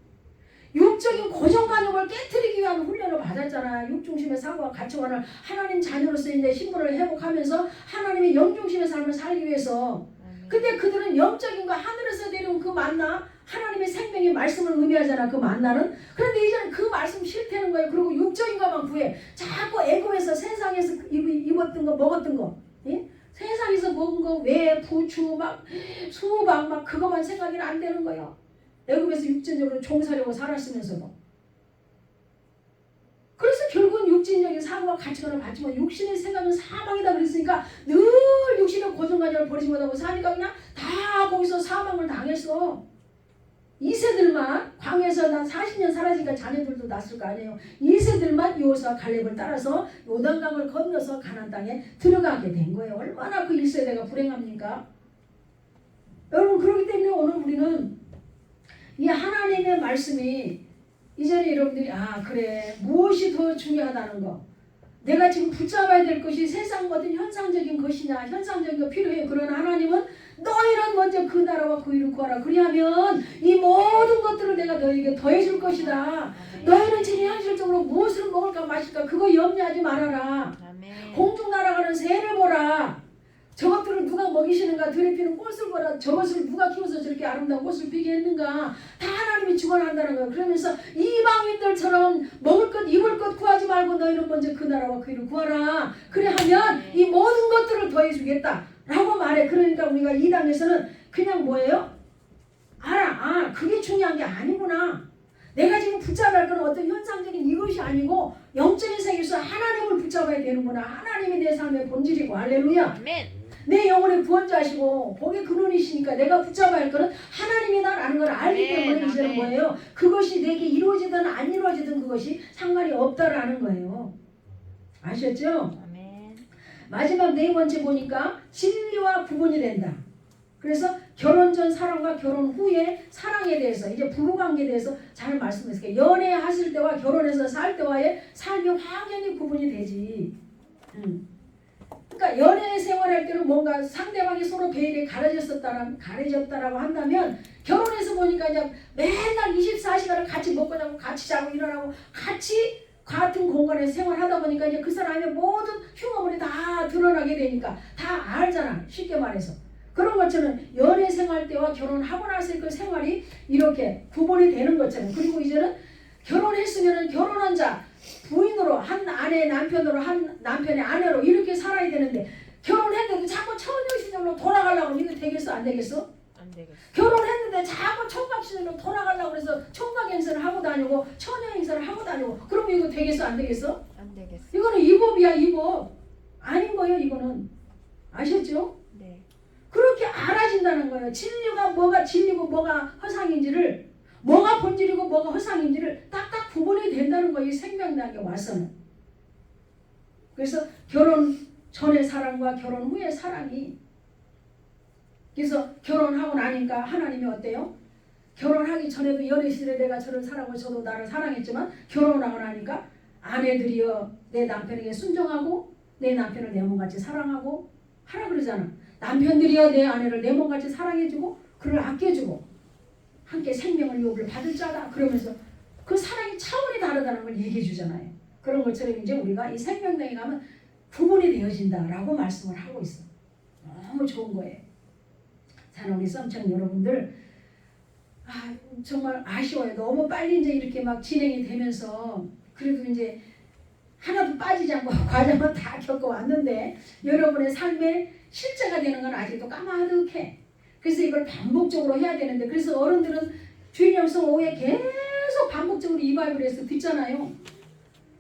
육적인 고정관념을 깨트리기 위한 훈련을 받았잖아. 육중심의 사고와 가치관을 하나님 자녀로서 이제 신분을 회복하면서 하나님의 영중심의 삶을 살기 위해서. 근데 그들은 영적인 거 하늘에서 내려온 그 만나 하나님의 생명의 말씀을 의미하잖아. 그 만나는. 그런데 이제는 그 말씀 싫다는 거예요. 그리고 육적인 것만 구해. 자꾸 애굽에서 세상에서 입었던 거 먹었던 거. 예? 세상에서 먹은 거 왜 부추 막 수박 막 그것만 생각이 안 되는 거예요. 애굽에서 육신적으로 종살이하고 살았으면서도. 그래서 결국은 육신적인 사고와 가치관을 받지만 육신의 생각은 사망이다 그랬으니까 늘 육신의 고정관념을 버리지 못하고 사니까 그냥 다 거기서 사망을 당했어. 2세들만 광야에서 난 40년 살아지니까 자녀들도 낳았을 거 아니에요. 2세들만 여호수아 갈렙을 따라서 요단강을 건너서 가나안 땅에 들어가게 된 거예요. 얼마나 그 1세대가 불행합니까? 여러분 그렇기 때문에 오늘 우리는 이 하나님의 말씀이 이전에 여러분들이 그래 무엇이 더 중요하다는 거 내가 지금 붙잡아야 될 것이 세상 어떤 현상적인 것이냐 현상적인 거 필요해요. 그러나 하나님은 너희는 먼저 그 나라와 그 일을 구하라. 그리하면 이 모든 것들을 내가 너희에게 더해줄 것이다. 너희는 지금 현실적으로 무엇을 먹을까 마실까 그거 염려하지 말아라. 공중 날아가는 새를 보라. 저것들을 누가 먹이시는가 들에 피는 꽃을 보라. 저것을 누가 키워서 저렇게 아름다운 꽃을 피게 했는가. 다 하나님이 주관한다는 거예요. 그러면서 이방인들처럼 먹을 것 입을 것 구하지 말고 너희는 먼저 그 나라와 그 일을 구하라. 그래하면 이 모든 것들을 더해주겠다 라고 말해. 그러니까 우리가 이 당에서는 그냥 뭐예요? 그게 중요한 게 아니구나. 내가 지금 붙잡아야 할 건 어떤 현상적인 이것이 아니고 영적인 세계에서 하나님을 붙잡아야 되는구나. 하나님이 내 삶의 본질이고. 할렐루야. 아멘. 내 영혼의 구원자시고 복의 근원이시니까 내가 붙잡아야 할 것은 하나님이다라는 걸 알기 때문에 이제는 뭐예요? 그것이 내게 이루어지든 안 이루어지든 그것이 상관이 없다라는 거예요. 아셨죠? 아멘. 마지막 네 번째 보니까 진리와 구분이 된다. 그래서 결혼 전 사랑과 결혼 후의 사랑에 대해서 이제 부부관계에 대해서 잘 말씀했어요. 연애하실 때와 결혼해서 살 때와의 삶이 확연히 구분이 되지. 그러니까 연애 생활할 때는 뭔가 상대방이 서로 배일에 가려졌다라고 한다면 결혼해서 보니까 이제 맨날 24시간을 같이 먹고 자고 같이 자고 일어나고 같이 같은 공간에서 생활하다 보니까 이제 그 사람의 모든 흉어물이 다 드러나게 되니까 다 알잖아. 쉽게 말해서. 그런 것처럼 연애 생활 때와 결혼하고 나서의 그 생활이 이렇게 구분이 되는 것처럼. 그리고 이제는 결혼했으면 결혼한 자 부인으로 한 아내의 남편으로 한 남편의 아내로 이렇게 살아야 되는데 결혼했는데 자꾸 처녀시절로 돌아가려고 하면 이거 되겠어 안 되겠어? 안 되겠어. 결혼했는데 자꾸 총각시절로 돌아가려고 해서 총각 행세를 하고 다니고 처녀 행세를 하고 다니고 그러면 이거 되겠어 안 되겠어? 안 되겠어. 이거는 이법이야 이법. 아닌 거예요 이거는. 아셨죠? 네. 그렇게 알아진다는 거예요. 진리가 뭐가 진리고 뭐가 허상인지를 뭐가 본질이고 뭐가 허상인지를 딱딱 구분이 된다는 거예요. 이 생명당에 와서는. 그래서 결혼 전의 사랑과 결혼 후의 사랑이 그래서 결혼하고 나니까 하나님이 어때요? 결혼하기 전에도 연애 시절에 내가 저를 사랑하고 저도 나를 사랑했지만 결혼하고 나니까 아내들이여 내 남편에게 순종하고 내 남편을 내 몸같이 사랑하고 하라 그러잖아. 남편들이여 내 아내를 내 몸같이 사랑해주고 그를 아껴주고 함께 생명을 유업을 받을 자다 그러면서 그 사랑의 차원이 다르다는 걸 얘기해 주잖아요. 그런 것처럼 이제 우리가 이 생명당에 가면 구분이 되어진다라고 말씀을 하고 있어. 너무 좋은 거예요. 사는 우리 썸청 여러분들 정말 아쉬워요. 너무 빨리 이제 이렇게 막 진행이 되면서 그래도 이제 하나도 빠지지 않고 과정은 다 겪어왔는데 여러분의 삶에 실제가 되는 건 아직도 까마득해. 그래서 이걸 반복적으로 해야 되는데 그래서 어른들은 주일 영성 오후에 계속 반복적으로 이 바이블에서 듣잖아요.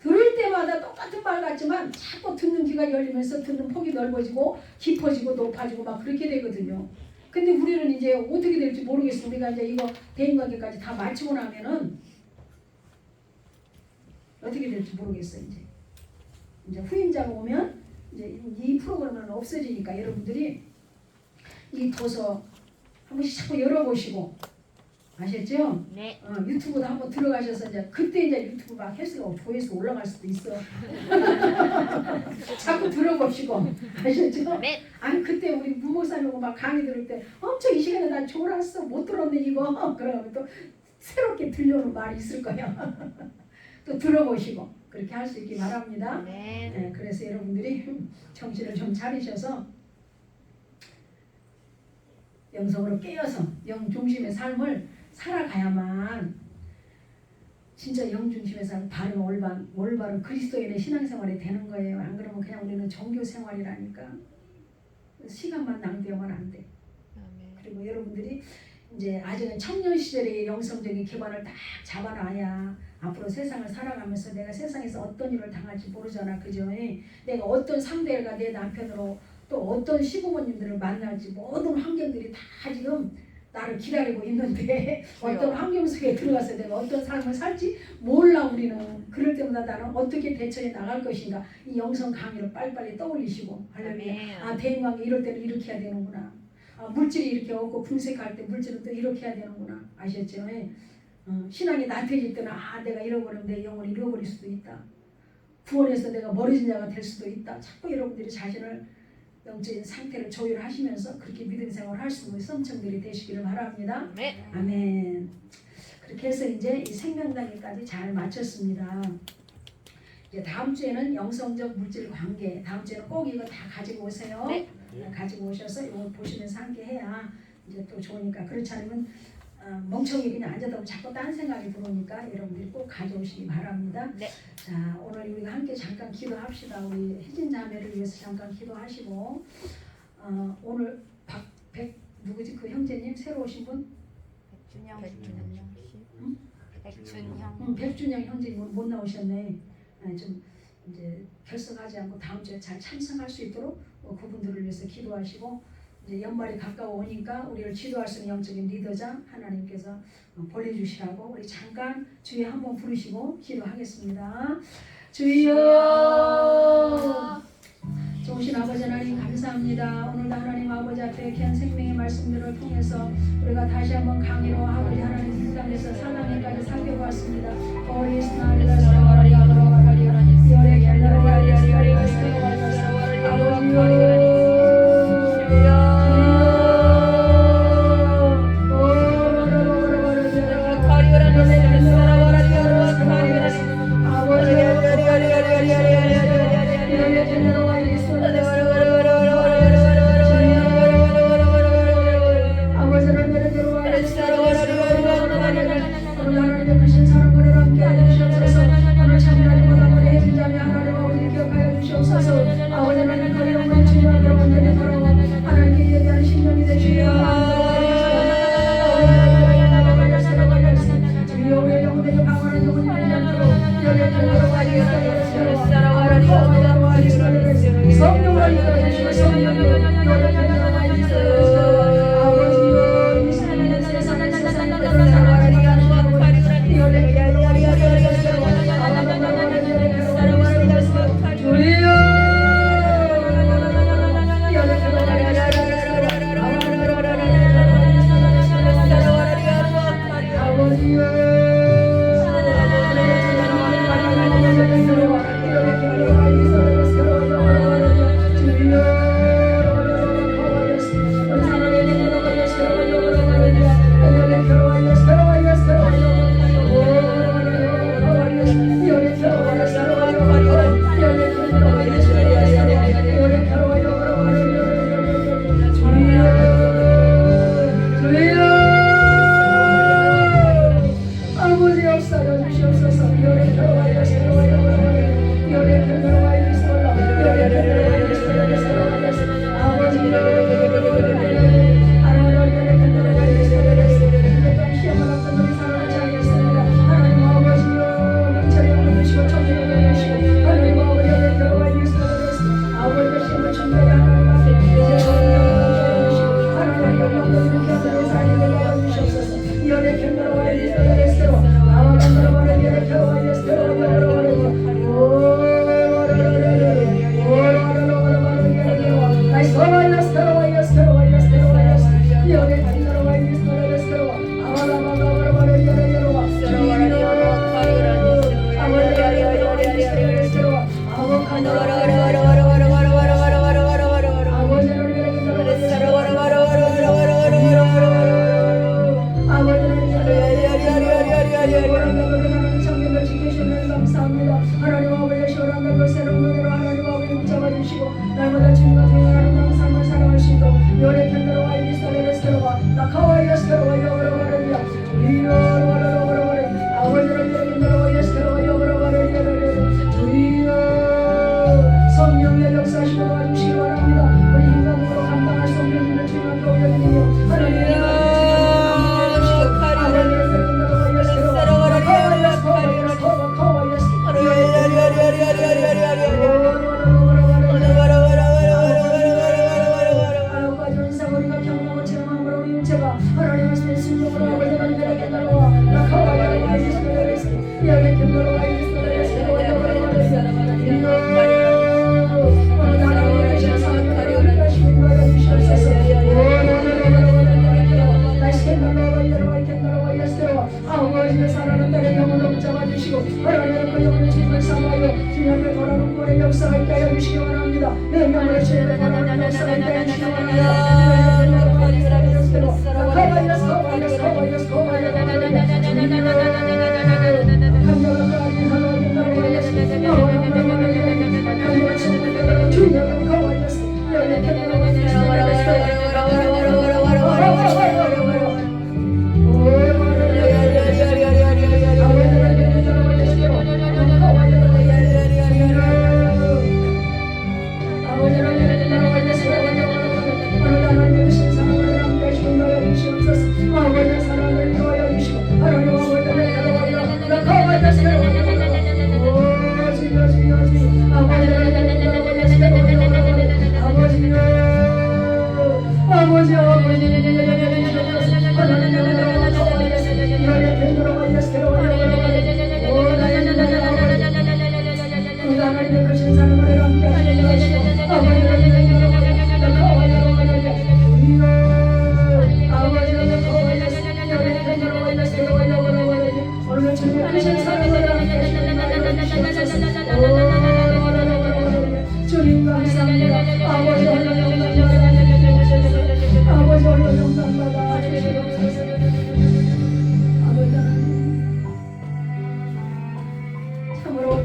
들을 때마다 똑같은 말 같지만 자꾸 듣는 귀가 열리면서 듣는 폭이 넓어지고 깊어지고 높아지고 막 그렇게 되거든요. 근데 우리는 이제 어떻게 될지 모르겠어. 우리가 이제 이거 대인관계까지 다 마치고 나면은 어떻게 될지 모르겠어. 이제 후임자가 오면 이제 이 프로그램은 없어지니까 여러분들이 이 도서 한 번씩 자꾸 열어보시고 아셨죠? 네. 유튜브도 한번 들어가셔서 이제 그때 이제 유튜브 막 횟수가 조회수 올라갈 수도 있어. 자꾸 들어보시고 아셨죠? 네. 아니 그때 우리 부목사님하고 막 강의 들을 때 엄청 이 시간에 나 졸았어 못 들었네 이거 그러면 또 새롭게 들려오는 말이 있을 거야. 또 들어보시고 그렇게 할 수 있기 바랍니다. 네. 네, 그래서 여러분들이 정신을 좀 차리셔서 영성으로 깨어서 영 중심의 삶을 살아가야만 진짜 영 중심의 삶 바른 올바른 그리스도인의 신앙생활이 되는 거예요. 안 그러면 그냥 우리는 종교 생활이라니까 시간만 낭비하면 안 돼. 그리고 여러분들이 이제 아직은 청년 시절의 영성적인 기반을 딱 잡아놔야 앞으로 세상을 살아가면서 내가 세상에서 어떤 일을 당할지 모르잖아. 그죠? 내가 어떤 상대가 내 남편으로 또 어떤 시부모님들을 만날지 모든 환경들이 다 지금 나를 기다리고 있는데 어떤 환경 속에 들어가서 내가 어떤 삶을 살지 몰라 우리는. 그럴 때마다 나는 어떻게 대처해 나갈 것인가 이 영성 강의를 빨리빨리 떠올리시고 할렐루야. 대인관계 이럴 때는 이렇게 해야 되는구나. 물질이 이렇게 없고 궁색할 때 물질은 또 이렇게 해야 되는구나. 아셨죠? 신앙이 나태해질 때는 내가 잃어버리면 내 영혼을 잃어버릴 수도 있다. 구원해서 내가 멀어진 자가 될 수도 있다. 자꾸 여러분들이 자신을 영적인 상태를 조율하시면서 그렇게 믿음 생활을 할 수 있는 성청들이 되시기를 바랍니다. 네. 아멘. 그렇게 해서 이제 이 생명단계까지 잘 마쳤습니다. 이제 다음 주에는 영성적 물질 관계, 다음 주에는 꼭 이거 다 가지고 오세요. 네. 가지고 오셔서 이거 보시면서 함께 해야 이제 또 좋으니까. 그렇지 않으면 멍청이 그냥 앉아다 보면 자꾸 딴 생각이 들어오니까 여러분들이 꼭 가져오시기 바랍니다. 네. 자, 오늘 우리가 함께 잠깐 기도합시다. 우리 혜진 자매를 위해서 잠깐 기도하시고 오늘 누구지 그 형제님 새로 오신 분? 백준형. 백준영 형제님 못 나오셨네. 좀 이제 결석하지 않고 다음 주에 잘 참석할 수 있도록 그분들을 위해서 기도하시고 이제 연말이 가까워 오니까 우리를 지도할 수 있는 영적인 리더자 하나님께서 보내주시라고 우리 잠깐 주여 한번 부르시고 기도하겠습니다. 주여 좋으신 아버지 하나님 감사합니다. 오늘도 하나님 아버지 앞에 귀한 생명의 말씀들을 통해서 우리가 다시 한번 강의로 아버지 하나님 이 땅에서 사랑에까지 살펴보았습니다. 아버지 하나님의 크신 사랑을 함께하여 주시옵소서. 오늘 찬양하리보다 노래해진 자매 하나님 아버지 기억하여 주시옵소서. 아버지 하나님 그 영광 주님 앞으로 온전히 돌아와 하나님께 예배하는 신령이 되시기를 주여 우리의 영혼에게 방언하는 영혼이 되지 않도록 열의 길로 성령으로 이끌어주시고 성령으로 열의 길로 아버지여 이 세상에 세상에 살아가리 하는 아버지 열의 길로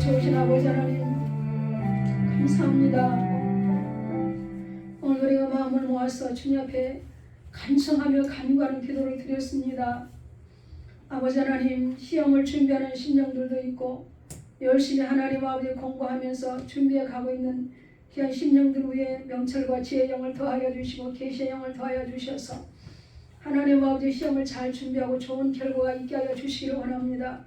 좋으신 아버지 하나님 감사합니다. 오늘 우리가 마음을 모아서 주님 앞에 간청하며 간구하는 기도를 드렸습니다. 아버지 하나님, 시험을 준비하는 심령들도 있고 열심히 하나님 아버지 공부하면서 준비해 가고 있는 귀한 심령들 위에 명철과 지혜의 영을 더하여 주시고 계시의 영을 더하여 주셔서 하나님 아버지 시험을 잘 준비하고 좋은 결과가 있게 하여 주시기를 원합니다.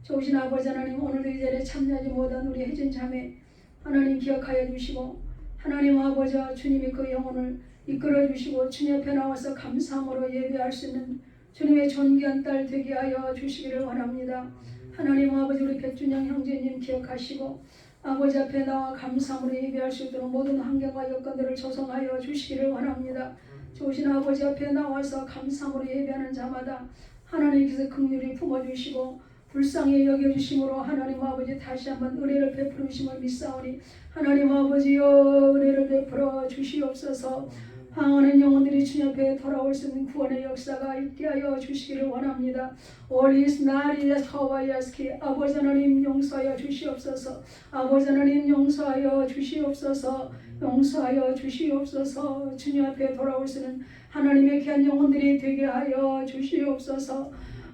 좋으신 아버지 하나님, 오늘도 이 자리에 참여하지 못한 우리 혜진 자매 하나님 기억하여 주시고 하나님 아버지와 주님이 그 영혼을 이끌어 주시고 주님 앞에 나와서 감사함으로 예배할 수 있는 주님의 존귀한 딸 되게 하여 주시기를 원합니다. 하나님 아버지, 우리 백준영 형제님 기억하시고 아버지 앞에 나와 감사함으로 예배할 수 있도록 모든 환경과 여건들을 조성하여 주시기를 원합니다. 좋으신 아버지 앞에 나와서 감사함으로 예배하는 자마다 하나님께서 긍휼히 품어주시고 불쌍히 여겨주심으로 하나님 아버지 다시 한번 은혜를 베풀어 주심을 믿사오니 하나님 아버지여 은혜를 베풀어 주시옵소서. 방언한 영혼들이 주님 앞에 돌아올 수 있는 구원의 역사가 있게 하여 주시기를 원합니다. 올리스 나리에스 하와이아스키 아버지 하나님 용서하여 주시옵소서. 아버지 하나님 용서하여 주시옵소서. 용서하여 주시옵소서. 주님 앞에 돌아올 수 있는 하나님의 귀한 영혼들이 되게 하여 주시옵소서.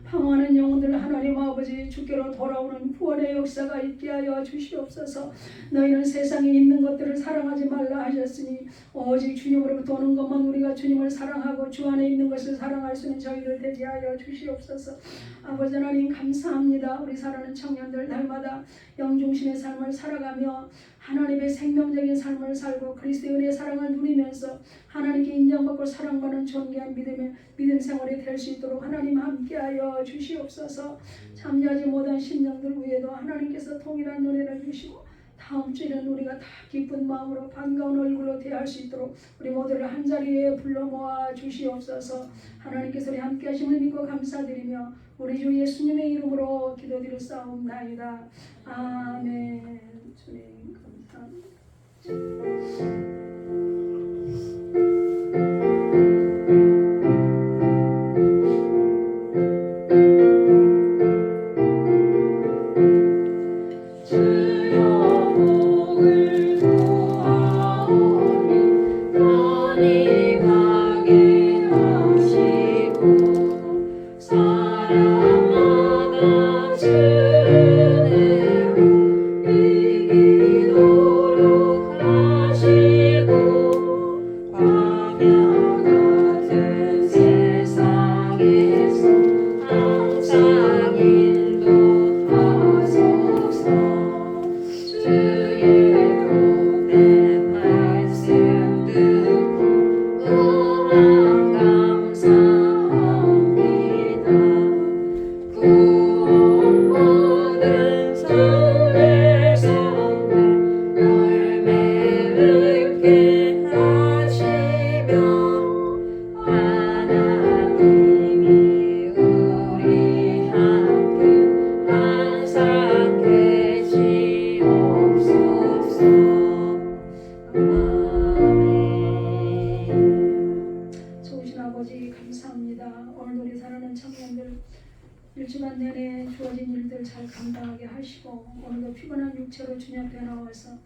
방황하는 영혼들 하나님 아버지 주께로 돌아오는 구원의 역사가 있게 하여 주시옵소서. 너희는 세상에 있는 것들을 사랑하지 말라 하셨으니 오직 주님으로부터 오는 것만 우리가 주님을 사랑하고 주 안에 있는 것을 사랑할 수 있는 저희들 되게 하여 주시옵소서. 아버지 하나님 감사합니다. 우리 사랑하는 청년들 날마다 영중심의 삶을 살아가며 하나님의 생명적인 삶을 살고 그리스도의 은혜의 사랑을 누리면서 하나님께 인정받고 사랑받는 존귀한 믿음 생활이 될 수 있도록 하나님 함께하여 주시옵소서. 참여하지 못한 심령들 위에도 하나님께서 통일한 은혜를 주시고 다음 주에는 우리가 다 기쁜 마음으로 반가운 얼굴로 대할 수 있도록 우리 모두를 한자리에 불러 모아 주시옵소서. 하나님께서 우리 함께 하심을 믿고 감사드리며 우리 주 예수님의 이름으로 기도드렸사옵나이다. 아멘. 주님 감사합니다. 일주간 내내 주어진 일들 잘 감당하게 하시고 오늘도 피곤한 육체로 주님 앞에 나와서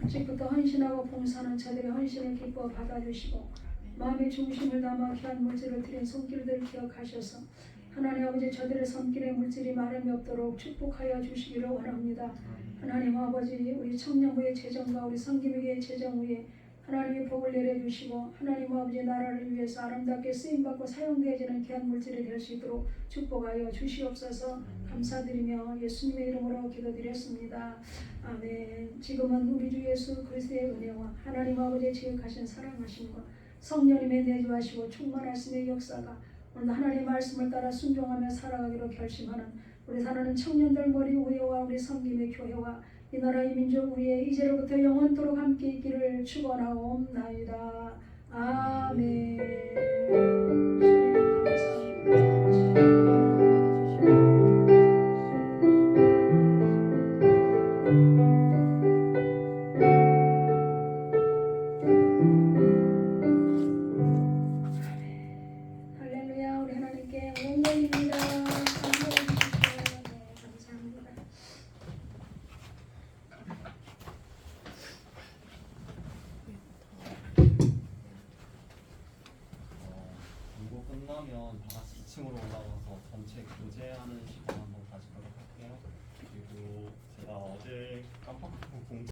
일찍부터 헌신하고 봉사하는 저들의 헌신을 기뻐 받아주시고 마음의 중심을 담아 귀한 물질을 드린 손길들 기억하셔서 하나님 아버지 저들의 손길에 물질이 마름이 없도록 축복하여 주시기를 원합니다. 하나님 아버지 우리 청년부의 재정과 우리 성김에게 재정 위에 하나님의 복을 내려주시고 하나님 아버지 나라를 위해서 아름답게 쓰임받고 사용되어지는 귀한 물질이 될 수 있도록 축복하여 주시옵소서. 감사드리며 예수님의 이름으로 기도드렸습니다. 아멘. 지금은 우리 주 예수 그리스도의 은혜와 하나님 아버지의 지극하신 사랑하심과 성령님의 내주하시고 충만하심의 역사가 오늘 하나님의 말씀을 따라 순종하며 살아가기로 결심하는 우리 사랑하는 청년들 머리 위에와 우리 성김의 교회와 이 나라의 민족 위에 이제로부터 영원토록 함께 있기를 축원하옵나이다. 아멘. 할렐루야. 우리 하나님께 영광입니다. 감사합니다. 끝나면 다 같이 2층으로 올라가서 전체 교제하는 시간 한번 가지도록 할게요. 그리고 제가 어제 깜빡하고